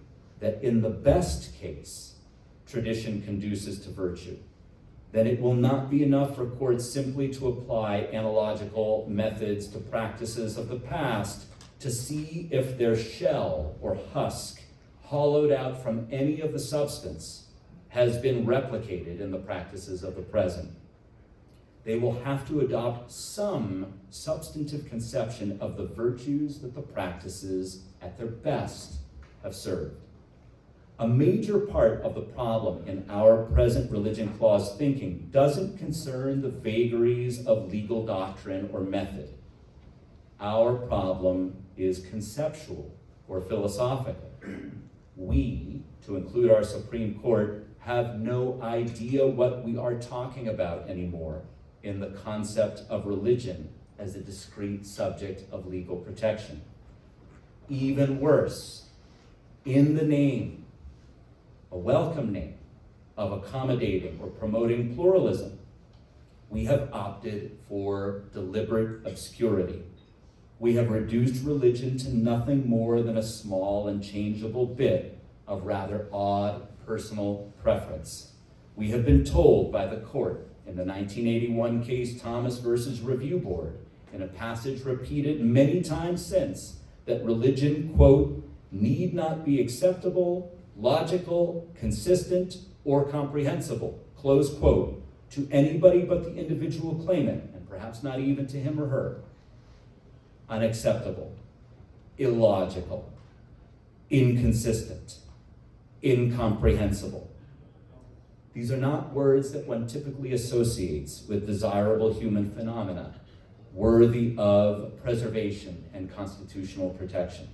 that in the best case, tradition conduces to virtue, then it will not be enough for courts simply to apply analogical methods to practices of the past to see if their shell or husk, hollowed out from any of the substance, has been replicated in the practices of the present. They will have to adopt some substantive conception of the virtues that the practices at their best have served. A major part of the problem in our present religion clause thinking doesn't concern the vagaries of legal doctrine or method. Our problem is conceptual or philosophical. We, to include our Supreme Court, have no idea what we are talking about anymore in the concept of religion as a discrete subject of legal protection. Even worse, in the name, a welcome name, of accommodating or promoting pluralism, we have opted for deliberate obscurity. We have reduced religion to nothing more than a small and changeable bit of rather odd personal preference. We have been told by the court in the 1981 case Thomas versus Review Board, in a passage repeated many times since, that religion, quote, need not be acceptable, logical, consistent, or comprehensible, close quote, to anybody but the individual claimant, and perhaps not even to him or her. Unacceptable, illogical, inconsistent, incomprehensible. These are not words that one typically associates with desirable human phenomena, worthy of preservation and constitutional protection.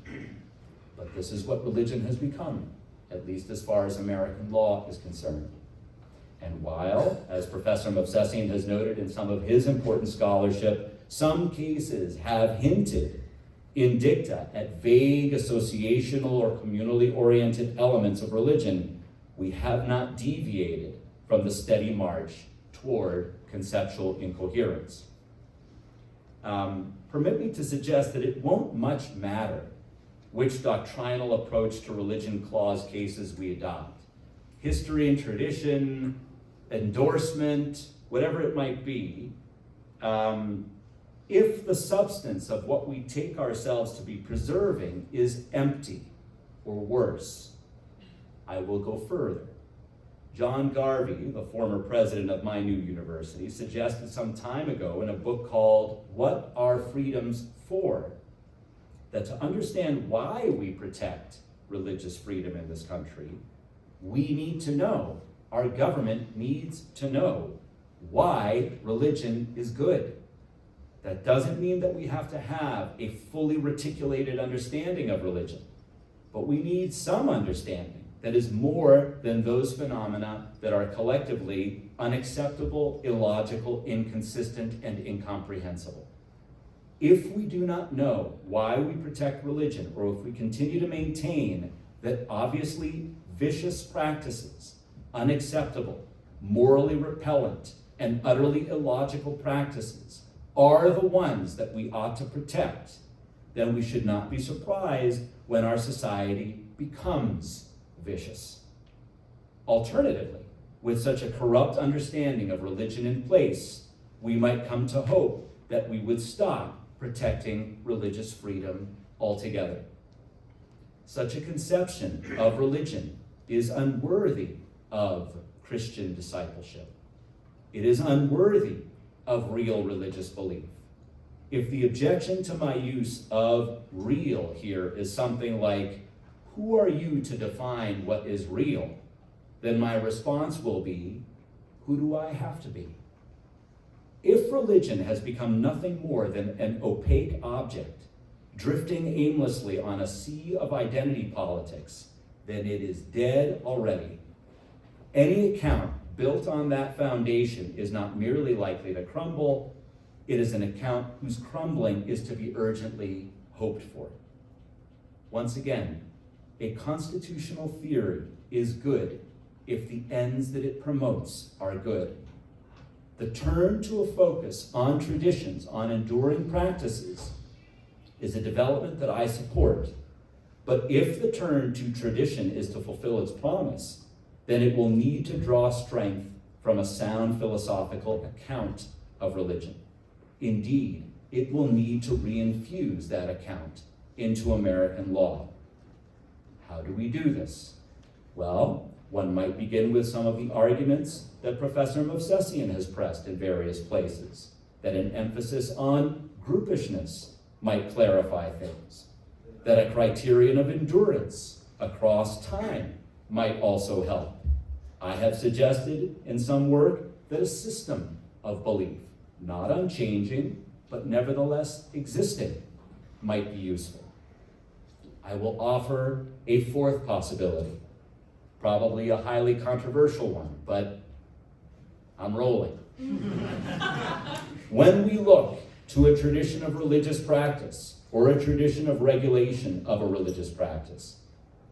But this is what religion has become, at least as far as American law is concerned. And while, as Professor Movsesian has noted in some of his important scholarship, some cases have hinted in dicta at vague associational or communally oriented elements of religion, we have not deviated from the steady march toward conceptual incoherence. Permit me to suggest that it won't much matter which doctrinal approach to religion clause cases we adopt. History and tradition, endorsement, whatever it might be, if the substance of what we take ourselves to be preserving is empty or worse. I will go further. John Garvey, the former president of my new university, suggested some time ago in a book called What Are Freedoms For? That to understand why we protect religious freedom in this country, we need to know, our government needs to know, why religion is good. That doesn't mean that we have to have a fully reticulated understanding of religion, but we need some understanding that is more than those phenomena that are collectively unacceptable, illogical, inconsistent, and incomprehensible. If we do not know why we protect religion, or if we continue to maintain that obviously vicious practices, unacceptable, morally repellent, and utterly illogical practices are the ones that we ought to protect, then we should not be surprised when our society becomes vicious. Alternatively, with such a corrupt understanding of religion in place, we might come to hope that we would stop protecting religious freedom altogether. Such a conception of religion is unworthy of Christian discipleship. It is unworthy of real religious belief. If the objection to my use of real here is something like, who are you to define what is real? Then my response will be, who do I have to be? If religion has become nothing more than an opaque object, drifting aimlessly on a sea of identity politics, then it is dead already. Any account built on that foundation is not merely likely to crumble, it is an account whose crumbling is to be urgently hoped for. Once again, a constitutional theory is good if the ends that it promotes are good. The turn to a focus on traditions, on enduring practices, is a development that I support. But if the turn to tradition is to fulfill its promise, then it will need to draw strength from a sound philosophical account of religion. Indeed, it will need to reinfuse that account into American law. How do we do this? Well, one might begin with some of the arguments that Professor Movsesian has pressed in various places, that an emphasis on groupishness might clarify things, that a criterion of endurance across time might also help. I have suggested in some work that a system of belief, not unchanging, but nevertheless existing, might be useful. I will offer a fourth possibility, probably a highly controversial one, but I'm rolling. When we look to a tradition of religious practice or a tradition of regulation of a religious practice,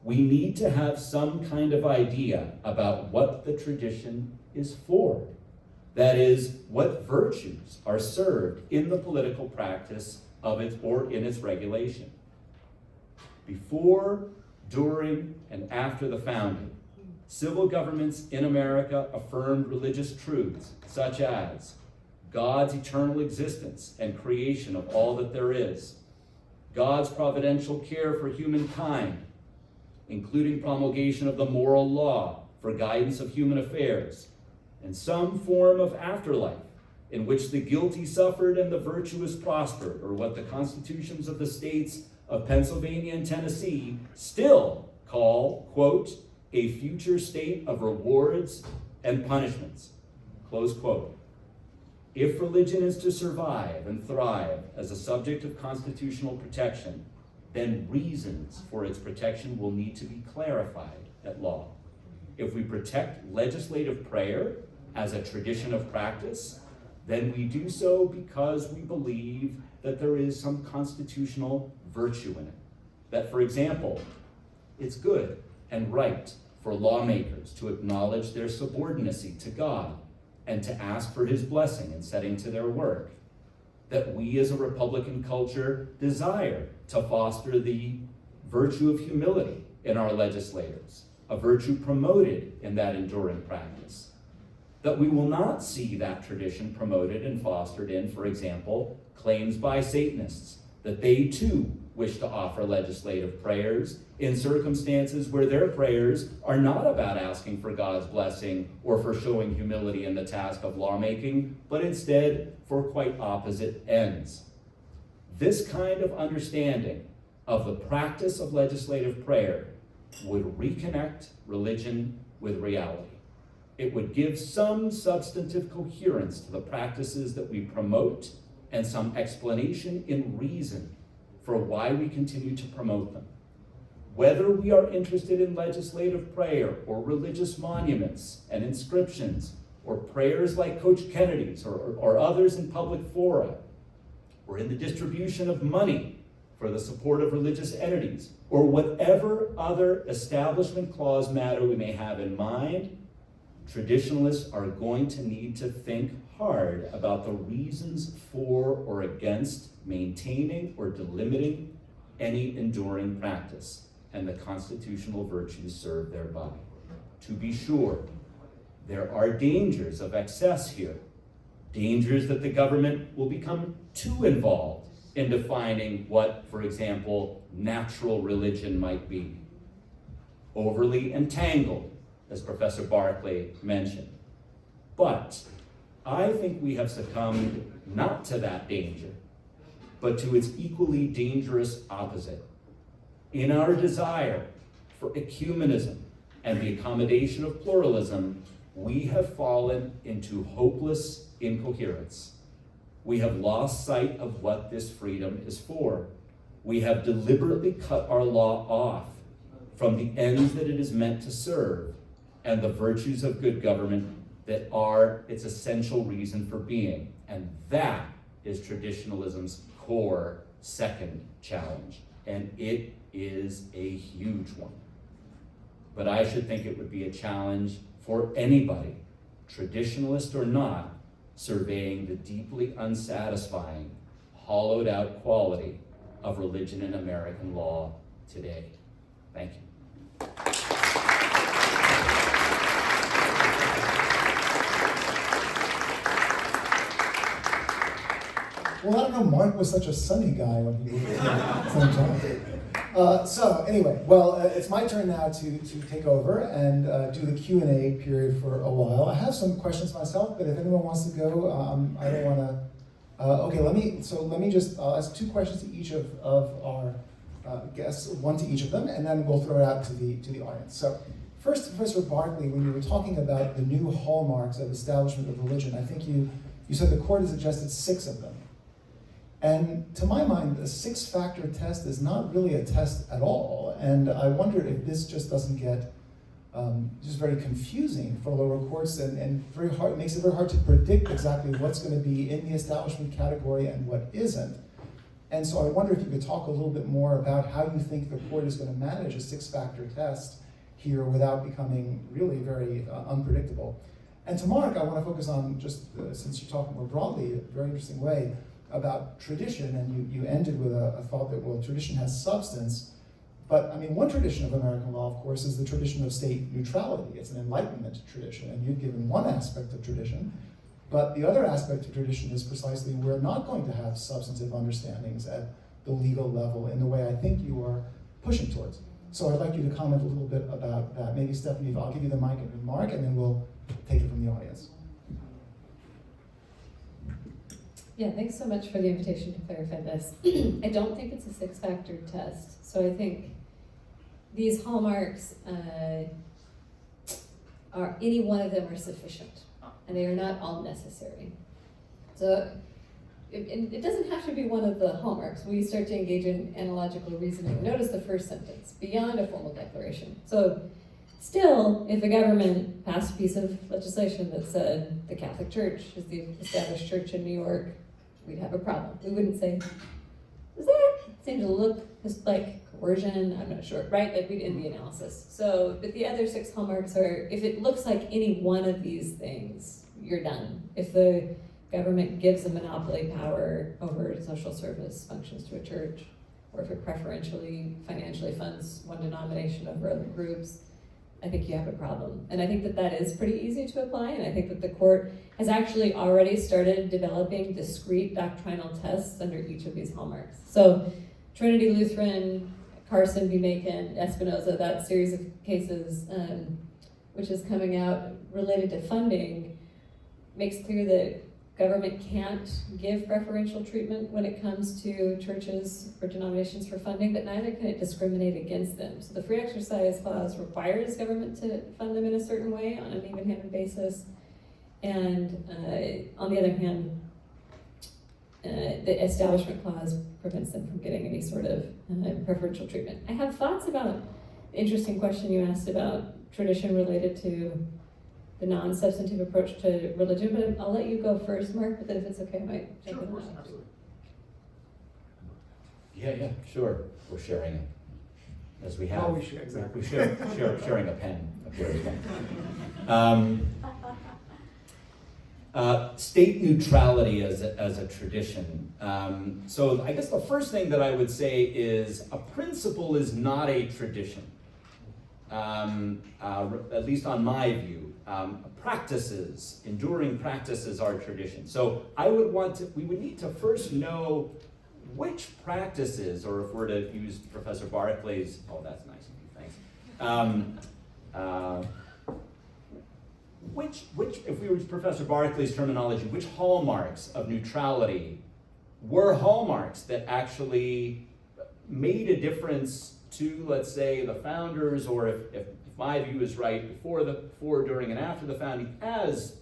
we need to have some kind of idea about what the tradition is for. That is, what virtues are served in the political practice of it or in its regulation. Before, during, and after the founding, civil governments in America affirmed religious truths such as God's eternal existence and creation of all that there is, God's providential care for humankind, including promulgation of the moral law for guidance of human affairs, and some form of afterlife in which the guilty suffered and the virtuous prospered, or what the constitutions of the states of Pennsylvania and Tennessee still call, quote, a future state of rewards and punishments, close quote. If religion is to survive and thrive as a subject of constitutional protection, then reasons for its protection will need to be clarified at law. If we protect legislative prayer as a tradition of practice, then we do so because we believe that there is some constitutional virtue in it. That, for example, it's good and right for lawmakers to acknowledge their subordinacy to God and to ask for his blessing in setting to their work. That we as a Republican culture desire to foster the virtue of humility in our legislators, a virtue promoted in that enduring practice. That we will not see that tradition promoted and fostered in, for example, claims by Satanists that they too wish to offer legislative prayers in circumstances where their prayers are not about asking for God's blessing or for showing humility in the task of lawmaking, but instead for quite opposite ends. This kind of understanding of the practice of legislative prayer would reconnect religion with reality. It would give some substantive coherence to the practices that we promote and some explanation in reason for why we continue to promote them. Whether we are interested in legislative prayer or religious monuments and inscriptions or prayers like Coach Kennedy's or others in public fora, or in the distribution of money for the support of religious entities, or whatever other Establishment Clause matter we may have in mind, traditionalists are going to need to think hard about the reasons for or against maintaining or delimiting any enduring practice and the constitutional virtues served thereby. To be sure, there are dangers of excess here, dangers that the government will become too involved in defining what, for example, natural religion might be. Overly entangled, as Professor Barclay mentioned. But I think we have succumbed not to that danger, but to its equally dangerous opposite. In our desire for ecumenism and the accommodation of pluralism, we have fallen into hopeless incoherence. We have lost sight of what this freedom is for. We have deliberately cut our law off from the ends that it is meant to serve and the virtues of good government that are its essential reason for being. And that is traditionalism's core second challenge. And it is a huge one. But I should think it would be a challenge for anybody, traditionalist or not, surveying the deeply unsatisfying, hollowed out quality of religion in American law today. Thank you. Well, I don't know, Marc was such a sunny guy when he was at St. John's. So anyway, well, it's my turn now to take over and do the Q&A period for a while. I have some questions myself, but if anyone wants to go, I don't want to. Okay, let me just ask two questions to each of our guests, one to each of them, and then we'll throw it out to the audience. So first, Professor Barclay, when you were talking about the new hallmarks of establishment of religion, I think you said the court has suggested 6 of them. And to my mind, the 6-factor test is not really a test at all. And I wonder if this just doesn't get just very confusing for lower courts and very hard, makes it very hard to predict exactly what's going to be in the establishment category and what isn't. And so I wonder if you could talk a little bit more about how you think the court is going to manage a 6-factor test here without becoming really very unpredictable. And to Marc, I want to focus on just, since you talked more broadly, a very interesting way, about tradition, and you ended with a thought that, well, tradition has substance, but I mean, one tradition of American law, of course, is the tradition of state neutrality. It's an Enlightenment tradition, and you've given one aspect of tradition, but the other aspect of tradition is precisely we're not going to have substantive understandings at the legal level in the way I think you are pushing towards. So I'd like you to comment a little bit about that. Maybe Stephanie, I'll give you the mic, and Marc, and then we'll take it from the audience. Yeah, thanks so much for the invitation to clarify this. I don't think it's a 6-factor test. So I think these hallmarks, any one of them are sufficient, and they are not all necessary. So it doesn't have to be one of the hallmarks. We start to engage in analogical reasoning. Notice the first sentence, beyond a formal declaration. So still, if the government passed a piece of legislation that said the Catholic Church is the established church in New York, we'd have a problem. We wouldn't say, does that seem to look just like coercion? I'm not sure, right? Like we'd end the analysis. So, but the other 6 hallmarks are, if it looks like any one of these things, you're done. If the government gives a monopoly power over social service functions to a church, or if it preferentially financially funds one denomination over other groups, I think you have a problem. And I think that that is pretty easy to apply, and I think that the court has actually already started developing discrete doctrinal tests under each of these hallmarks. So Trinity Lutheran, Carson v. Macon, Espinoza, that series of cases, which is coming out related to funding, makes clear that government can't give preferential treatment when it comes to churches or denominations for funding, but neither can it discriminate against them. So the free exercise clause requires government to fund them in a certain way on an even-handed basis. And on the other hand, the establishment clause prevents them from getting any sort of preferential treatment. I have thoughts about the interesting question you asked about tradition related to the non-substantive approach to religion, but I'll let you go first, Marc, but then if it's okay, I might jump in. Yeah, sure. We're sharing it. As we have. Oh, we share, exactly. Sharing a pen. State neutrality as a tradition. So I guess the first thing that I would say is a principle is not a tradition. At least on my view. Practices, enduring practices are tradition. So we would need to first know which practices, or if we're to use Professor Barclay's, oh, that's nice of you, thanks. If we use Professor Barclay's terminology, which hallmarks of neutrality were hallmarks that actually made a difference to, let's say, the founders, or if my view is right, before, during, and after the founding, as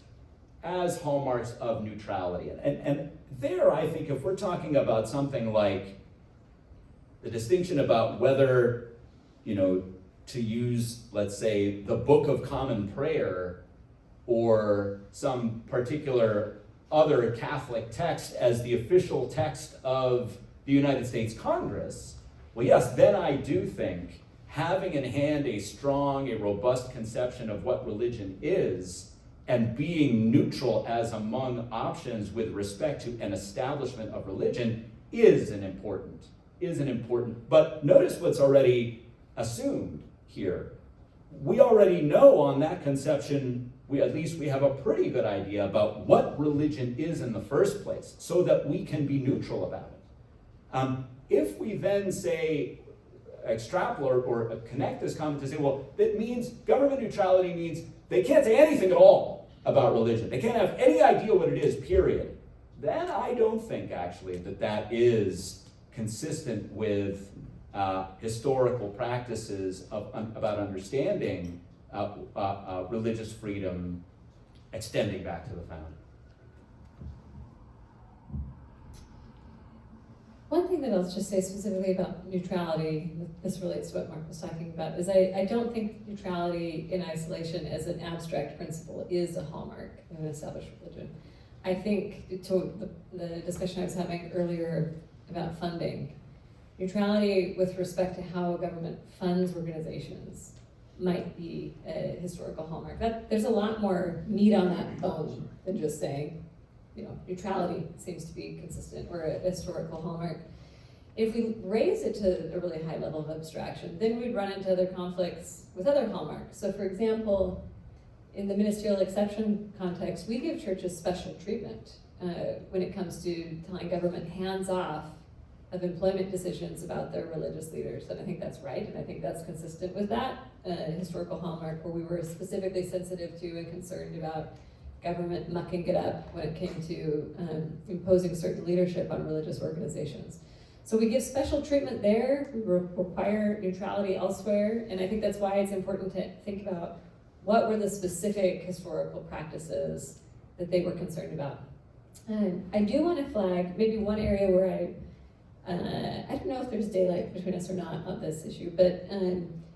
hallmarks of neutrality. And there, I think, if we're talking about something like the distinction about whether, to use, let's say, the Book of Common Prayer or some particular other Catholic text as the official text of the United States Congress, well, yes, then I do think having in hand a strong, a robust conception of what religion is, and being neutral as among options with respect to an establishment of religion is an important, but notice what's already assumed here. We already know on that conception, we have a pretty good idea about what religion is in the first place, so that we can be neutral about it. If we then say, extrapolate or connect this comment to say, well, that means government neutrality means they can't say anything at all about religion. They can't have any idea what it is, period. Then I don't think, actually, that is consistent with historical practices about understanding religious freedom extending back to the founding. One thing that I'll just say specifically about neutrality, this relates to what Marc was talking about, is I don't think neutrality in isolation as an abstract principle is a hallmark of an established religion. I think, to the discussion I was having earlier about funding, neutrality with respect to how a government funds organizations might be a historical hallmark. There's a lot more meat on that bone than just saying, neutrality seems to be consistent or a historical hallmark. If we raise it to a really high level of abstraction, then we'd run into other conflicts with other hallmarks. So for example, in the ministerial exception context, we give churches special treatment when it comes to telling government hands off of employment decisions about their religious leaders. And I think that's right, and I think that's consistent with that historical hallmark where we were specifically sensitive to and concerned about government mucking it up when it came to imposing certain leadership on religious organizations. So we give special treatment there, we require neutrality elsewhere, and I think that's why it's important to think about what were the specific historical practices that they were concerned about. I do want to flag maybe one area where I don't know if there's daylight between us or not on this issue, but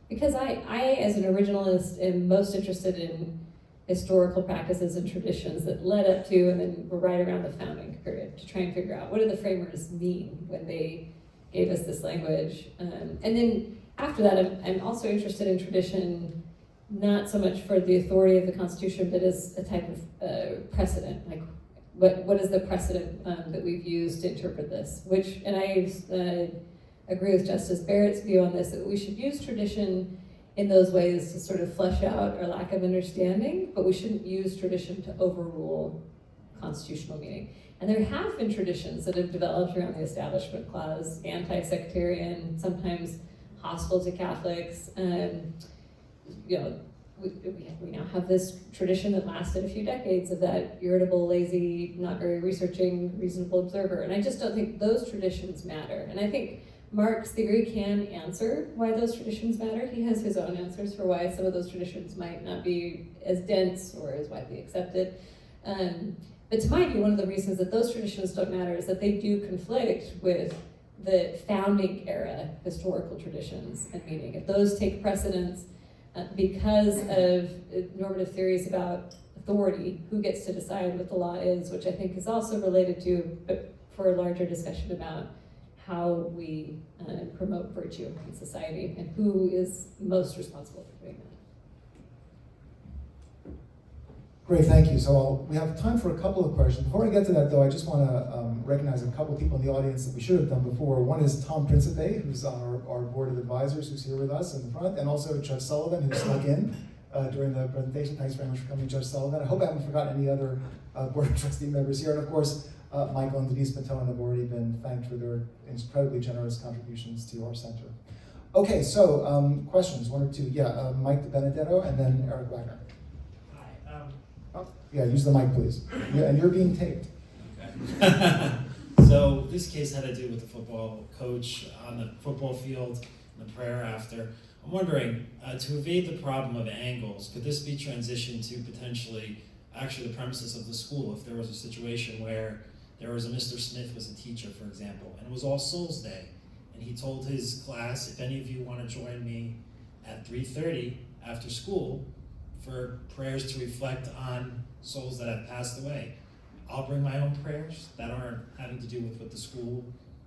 because I as an originalist am most interested in historical practices and traditions that led up to and then were right around the founding period to try and figure out what did the framers mean when they gave us this language. And then after that, I'm also interested in tradition, not so much for the authority of the Constitution, but as a type of precedent. Like, what is the precedent that we've used to interpret this? And I agree with Justice Barrett's view on this, that we should use tradition in those ways to sort of flesh out our lack of understanding, but we shouldn't use tradition to overrule constitutional meaning. And there have been traditions that have developed around the Establishment Clause, anti-sectarian, sometimes hostile to Catholics. We now have this tradition that lasted a few decades of that irritable, lazy, not very researching, reasonable observer. And I just don't think those traditions matter. And I think Marc's theory can answer why those traditions matter. He has his own answers for why some of those traditions might not be as dense or as widely accepted. But to my view, one of the reasons that those traditions don't matter is that they do conflict with the founding era historical traditions and meaning. If those take precedence because of normative theories about authority, who gets to decide what the law is, which I think is also related to, but for a larger discussion about how we promote virtue in society and who is most responsible for doing that. Great, thank you. So we have time for a couple of questions. Before I get to that, though, I just want to recognize a couple of people in the audience that we should have done before. One is Tom Principe, who's on our board of advisors, who's here with us in the front, and also Judge Sullivan, who snuck in during the presentation. Thanks very much for coming, Judge Sullivan. I hope I haven't forgotten any other board of trustee members here. And of course, Michael and Denise Mattone have already been thanked for their incredibly generous contributions to our center. Okay, so questions, one or two. Yeah, Mike DiBenedetto and then Eric Wagner. Yeah, use the mic, please. Yeah, and you're being taped. Okay. So this case had to do with the football coach on the football field and the prayer after. I'm wondering, to evade the problem of angles, could this be transitioned to potentially actually the premises of the school if there was a situation where there was a Mr. Smith was a teacher, for example, and it was All Souls Day, and he told his class, if any of you want to join me at 3:30 after school for prayers to reflect on souls that have passed away. I'll bring my own prayers that aren't having to do with what the school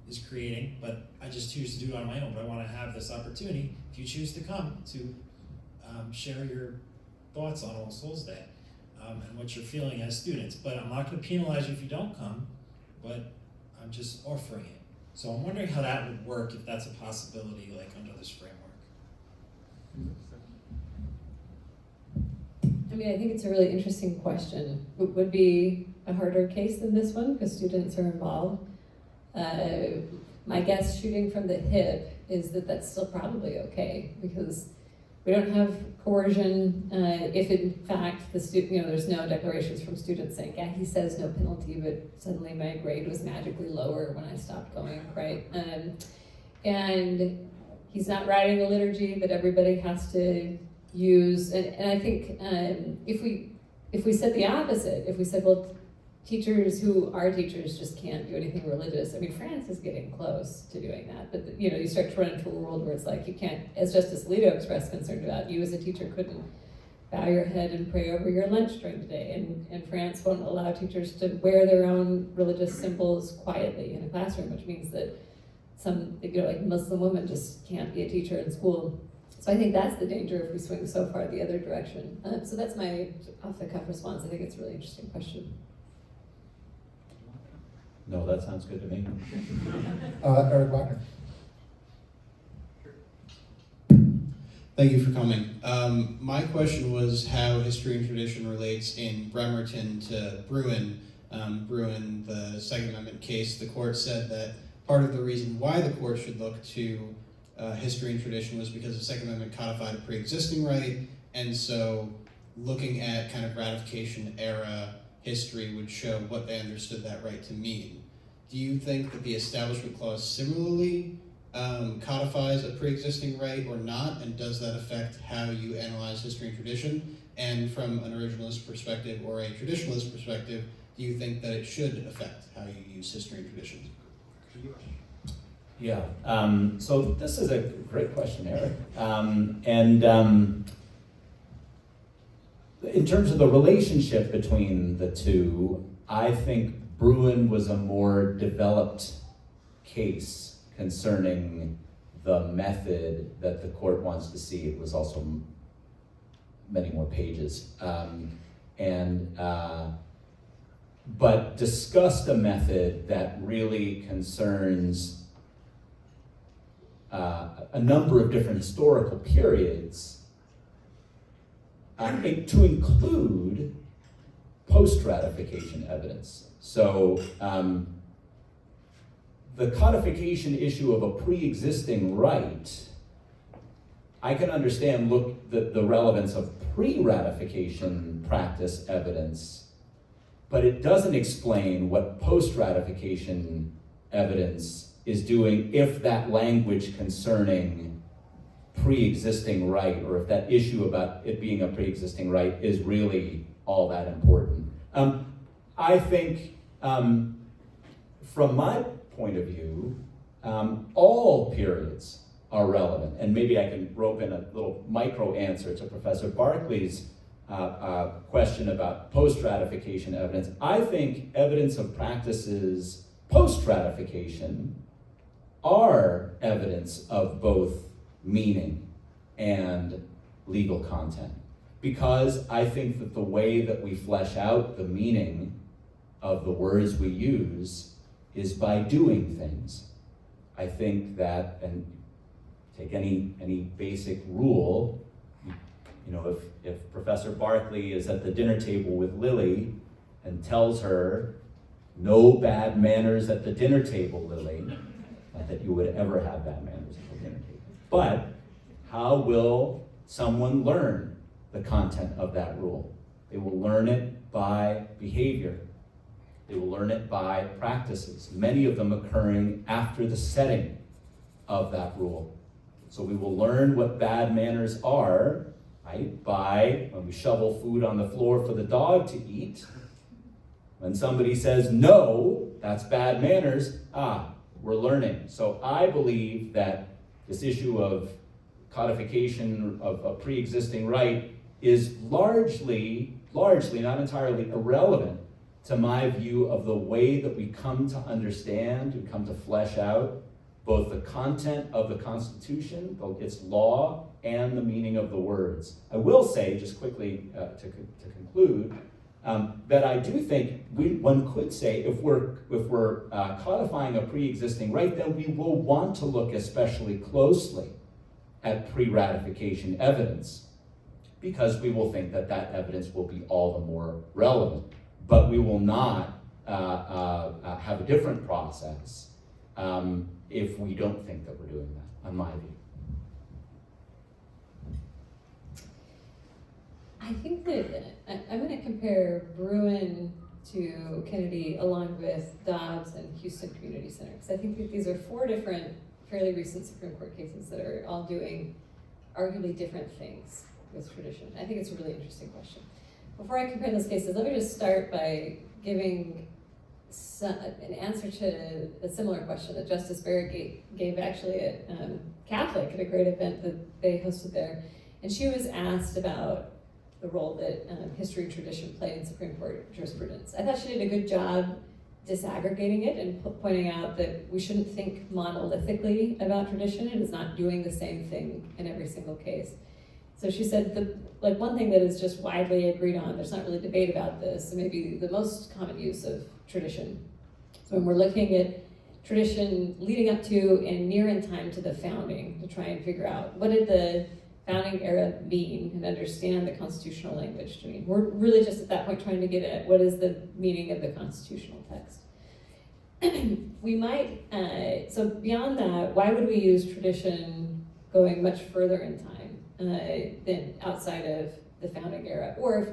is creating, but I just choose to do it on my own. But I want to have this opportunity, if you choose to come, to share your thoughts on All Souls Day and what you're feeling as students. But I'm not going to penalize you if you don't come, but I'm just offering it. So I'm wondering how that would work, if that's a possibility, like under this framework. I mean, I think it's a really interesting question. It would be a harder case than this one because students are involved. My guess, shooting from the hip, is that that's still probably okay because we don't have coercion. If in fact the student, there's no declarations from students saying, yeah, he says no penalty, but suddenly my grade was magically lower when I stopped going, right? And he's not writing a liturgy that everybody has to use, and I think if we said the opposite, if we said, well, teachers who are teachers just can't do anything religious. I mean, France is getting close to doing that, but you start to run into a world where it's like you can't, as Justice Alito expressed concern about, you as a teacher couldn't bow your head and pray over your lunch during the day, and France won't allow teachers to wear their own religious symbols quietly in a classroom, which means that some, like Muslim women just can't be a teacher in school. So I think that's the danger if we swing so far the other direction. So that's my off-the-cuff response. I think it's a really interesting question. No, that sounds good to me. Eric Wagner. Thank you for coming. My question was how history and tradition relates in Bremerton to Bruin. Bruin, the Second Amendment case, the court said that part of the reason why the court should look to history and tradition was because the Second Amendment codified a pre-existing right, and so looking at kind of ratification era history would show what they understood that right to mean. Do you think that the Establishment Clause similarly codifies a pre-existing right or not, and does that affect how you analyze history and tradition? And from an originalist perspective or a traditionalist perspective, do you think that it should affect how you use history and tradition? Yeah, so this is a great question, Eric. In terms of the relationship between the two, I think Bruin was a more developed case concerning the method that the court wants to see. It was also many more pages. But discussed a method that really concerns a number of different historical periods, to include post-ratification evidence. So the codification issue of a pre-existing right, I can understand the relevance of pre-ratification practice evidence, but it doesn't explain what post-ratification evidence is doing if that language concerning pre-existing right, or if that issue about it being a pre-existing right is really all that important. I think from my point of view, all periods are relevant, and maybe I can rope in a little micro answer to Professor Barclay's question about post-ratification evidence. I think evidence of practices post-ratification are evidence of both meaning and legal content. Because I think that the way that we flesh out the meaning of the words we use is by doing things. I think that, and take any basic rule, you know, if Professor Barclay is at the dinner table with Lily and tells her, no bad manners at the dinner table, Lily, not that you would ever have bad manners at the dinner table, but how will someone learn the content of that rule? They will learn it by behavior. They will learn it by practices, many of them occurring after the setting of that rule. So we will learn what bad manners are, right, by when we shovel food on the floor for the dog to eat. When somebody says, no, that's bad manners, we're learning. So I believe that this issue of codification of a pre-existing right is largely, not entirely irrelevant to my view of the way that we come to understand, we come to flesh out both the content of the Constitution, both its law, and the meaning of the words. I will say, just quickly to conclude, that I do think one could say if we're codifying a pre-existing right, then we will want to look especially closely at pre-ratification evidence, because we will think that that evidence will be all the more relevant. But we will not have a different process if we don't think that we're doing that, in my view. I think that I'm going to compare Bruin to Kennedy along with Dobbs and Houston Community Center, because I think that these are 4 different fairly recent Supreme Court cases that are all doing arguably different things with tradition. I think it's a really interesting question. Before I compare those cases, let me just start by giving an answer to a similar question that Justice Barrett gave actually at Catholic at a great event that they hosted there. And she was asked about the role that history and tradition play in Supreme Court jurisprudence. I thought she did a good job disaggregating it and pointing out that we shouldn't think monolithically about tradition. It is not doing the same thing in every single case. So she said, one thing that is just widely agreed on, there's not really debate about this, so maybe the most common use of tradition. So when we're looking at tradition leading up to and near in time to the founding, to try and figure out what did the founding era mean and understand the constitutional language to mean. We're really just at that point trying to get at what is the meaning of the constitutional text. We might, so beyond that, why would we use tradition going much further in time than outside of the founding era? Or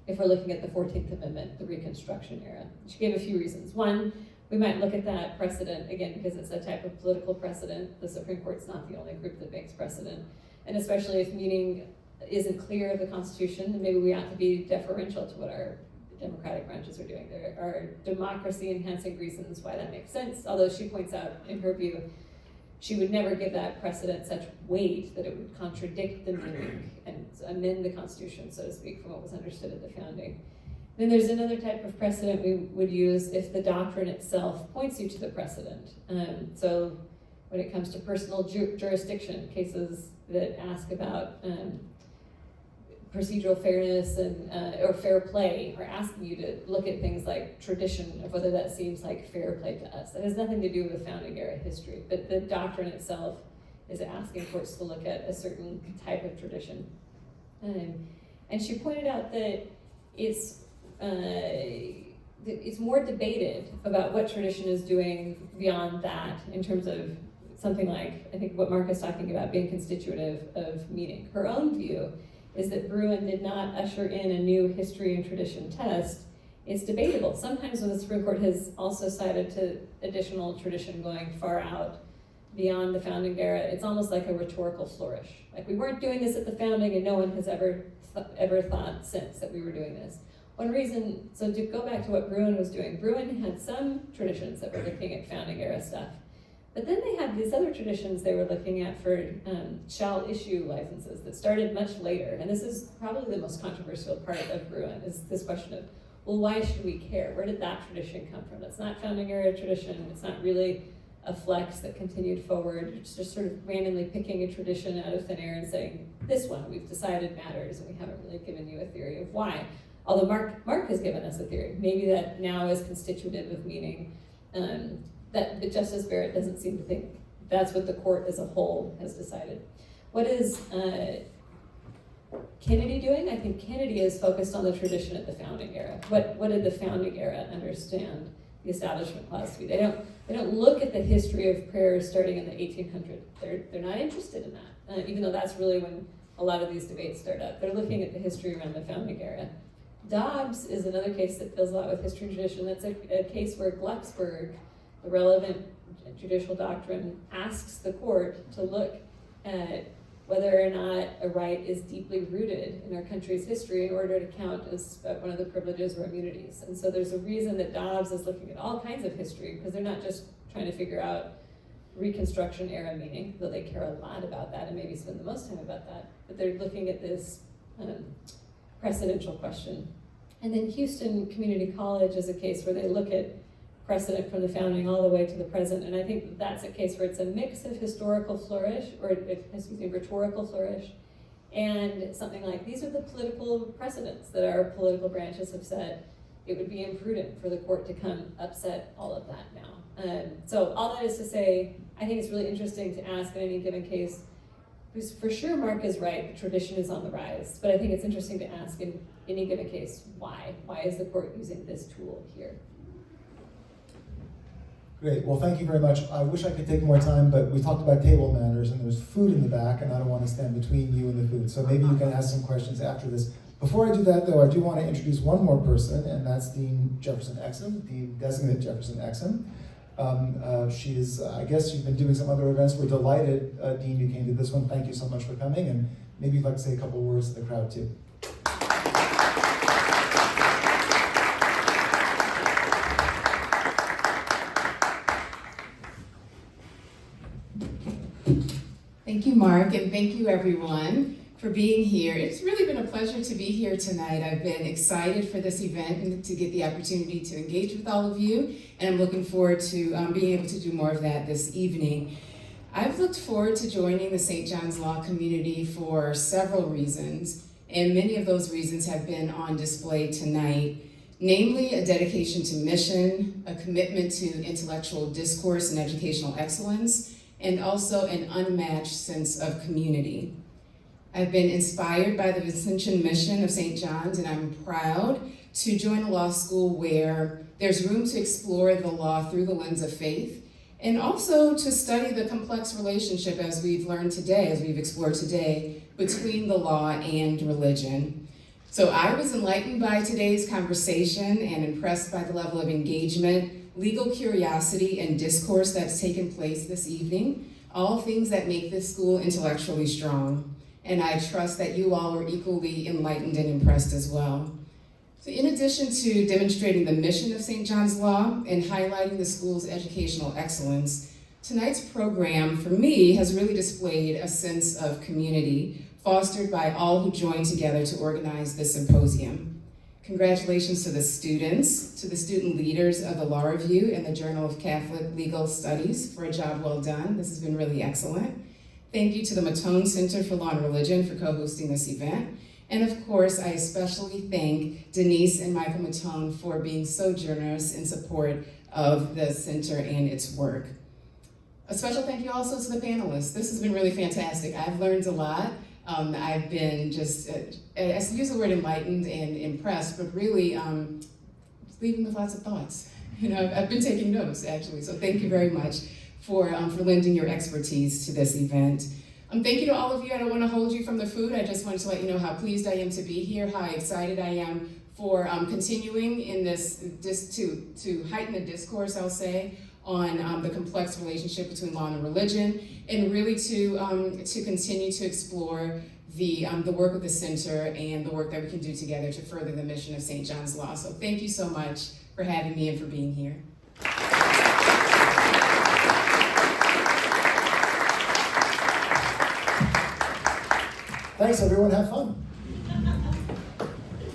if we're looking at the 14th Amendment, the Reconstruction era. She gave a few reasons. One, we might look at that precedent, again, because it's a type of political precedent. The Supreme Court's not the only group that makes precedent. And especially if meaning isn't clear of the Constitution, then maybe we ought to be deferential to what our democratic branches are doing. There are democracy-enhancing reasons why that makes sense, although she points out, in her view, she would never give that precedent such weight that it would contradict the meaning and amend the Constitution, so to speak, from what was understood at the founding. Then there's another type of precedent we would use if the doctrine itself points you to the precedent. So when it comes to personal jurisdiction, cases that ask about procedural fairness and or fair play are asking you to look at things like tradition of whether that seems like fair play to us. That has nothing to do with founding era history, but the doctrine itself is asking courts to look at a certain type of tradition. And she pointed out that it's more debated about what tradition is doing beyond that in terms of something like, I think what Marc is talking about, being constitutive of meaning. Her own view is that Bruin did not usher in a new history and tradition test. It's debatable. Sometimes when the Supreme Court has also cited to additional tradition going far out beyond the founding era, it's almost like a rhetorical flourish. Like, we weren't doing this at the founding and no one has ever thought since that we were doing this. One reason, so to go back to what Bruin was doing, Bruin had some traditions that were looking at founding era stuff. But then they had these other traditions they were looking at for shall issue licenses that started much later. And this is probably the most controversial part of Bruin, is this question of, well, why should we care? Where did that tradition come from? It's not founding era tradition. It's not really a flex that continued forward. It's just sort of randomly picking a tradition out of thin air and saying, this one we've decided matters, and we haven't really given you a theory of why. Although Marc has given us a theory. Maybe that now is constitutive of meaning. But Justice Barrett doesn't seem to think that's what the court as a whole has decided. What is Kennedy doing? I think Kennedy is focused on the tradition of the founding era. What did the founding era understand the Establishment Clause to be? They don't look at the history of prayers starting in the 1800s. They're not interested in that, even though that's really when a lot of these debates start up. They're looking at the history around the founding era. Dobbs is another case that deals a lot with history and tradition. That's a case where Glucksberg, the relevant judicial doctrine, asks the court to look at whether or not a right is deeply rooted in our country's history in order to count as one of the privileges or immunities. And so there's a reason that Dobbs is looking at all kinds of history, because they're not just trying to figure out Reconstruction era meaning, though they care a lot about that and maybe spend the most time about that, but they're looking at this precedential question. And then Houston Community College is a case where they look at precedent from the founding all the way to the present, and I think that's a case where it's a mix of historical flourish, or rhetorical flourish, and something like, these are the political precedents that our political branches have set. It would be imprudent for the court to come upset all of that now. So all that is to say, I think it's really interesting to ask in any given case, because for sure Marc is right, the tradition is on the rise, but I think it's interesting to ask in any given case, why? Why is the court using this tool here? Great, well, thank you very much. I wish I could take more time, but we talked about table manners, and there's food in the back, and I don't want to stand between you and the food, so maybe you can ask some questions after this. Before I do that, though, I do want to introduce one more person, and that's Dean Jefferson Exum, Dean Designate Jefferson Exum. She is, I guess you've been doing some other events. We're delighted, Dean, you came to this one. Thank you so much for coming, and maybe you'd like to say a couple of words to the crowd, too. Thank you, Marc, and thank you, everyone, for being here. It's really been a pleasure to be here tonight. I've been excited for this event and to get the opportunity to engage with all of you, and I'm looking forward to being able to do more of that this evening. I've looked forward to joining the St. John's Law community for several reasons, and many of those reasons have been on display tonight, namely a dedication to mission, a commitment to intellectual discourse and educational excellence, and also an unmatched sense of community. I've been inspired by the Vincentian mission of St. John's, and I'm proud to join a law school where there's room to explore the law through the lens of faith, and also to study the complex relationship, as we've learned today, as we've explored today, between the law and religion. So I was enlightened by today's conversation and impressed by the level of engagement, legal curiosity, and discourse that's taken place this evening, all things that make this school intellectually strong. And I trust that you all are equally enlightened and impressed as well. So in addition to demonstrating the mission of St. John's Law and highlighting the school's educational excellence, tonight's program, for me, has really displayed a sense of community fostered by all who joined together to organize this symposium. Congratulations to the students, to the student leaders of the Law Review and the Journal of Catholic Legal Studies for a job well done. This has been really excellent. Thank you to the Mattone Center for Law and Religion for co-hosting this event. And of course, I especially thank Denise and Michael Mattone for being so generous in support of the center and its work. A special thank you also to the panelists. This has been really fantastic. I've learned a lot. I've been just, I use the word enlightened and impressed, but really leaving with lots of thoughts. You know, I've been taking notes, actually, so thank you very much for lending your expertise to this event. Thank you to all of you. I don't want to hold you from the food. I just wanted to let you know how pleased I am to be here, how excited I am for continuing in this to heighten the discourse, I'll say, on the complex relationship between law and religion, and really to continue to explore the work of the center and the work that we can do together to further the mission of St. John's Law. So thank you so much for having me and for being here. Thanks, everyone. Have fun.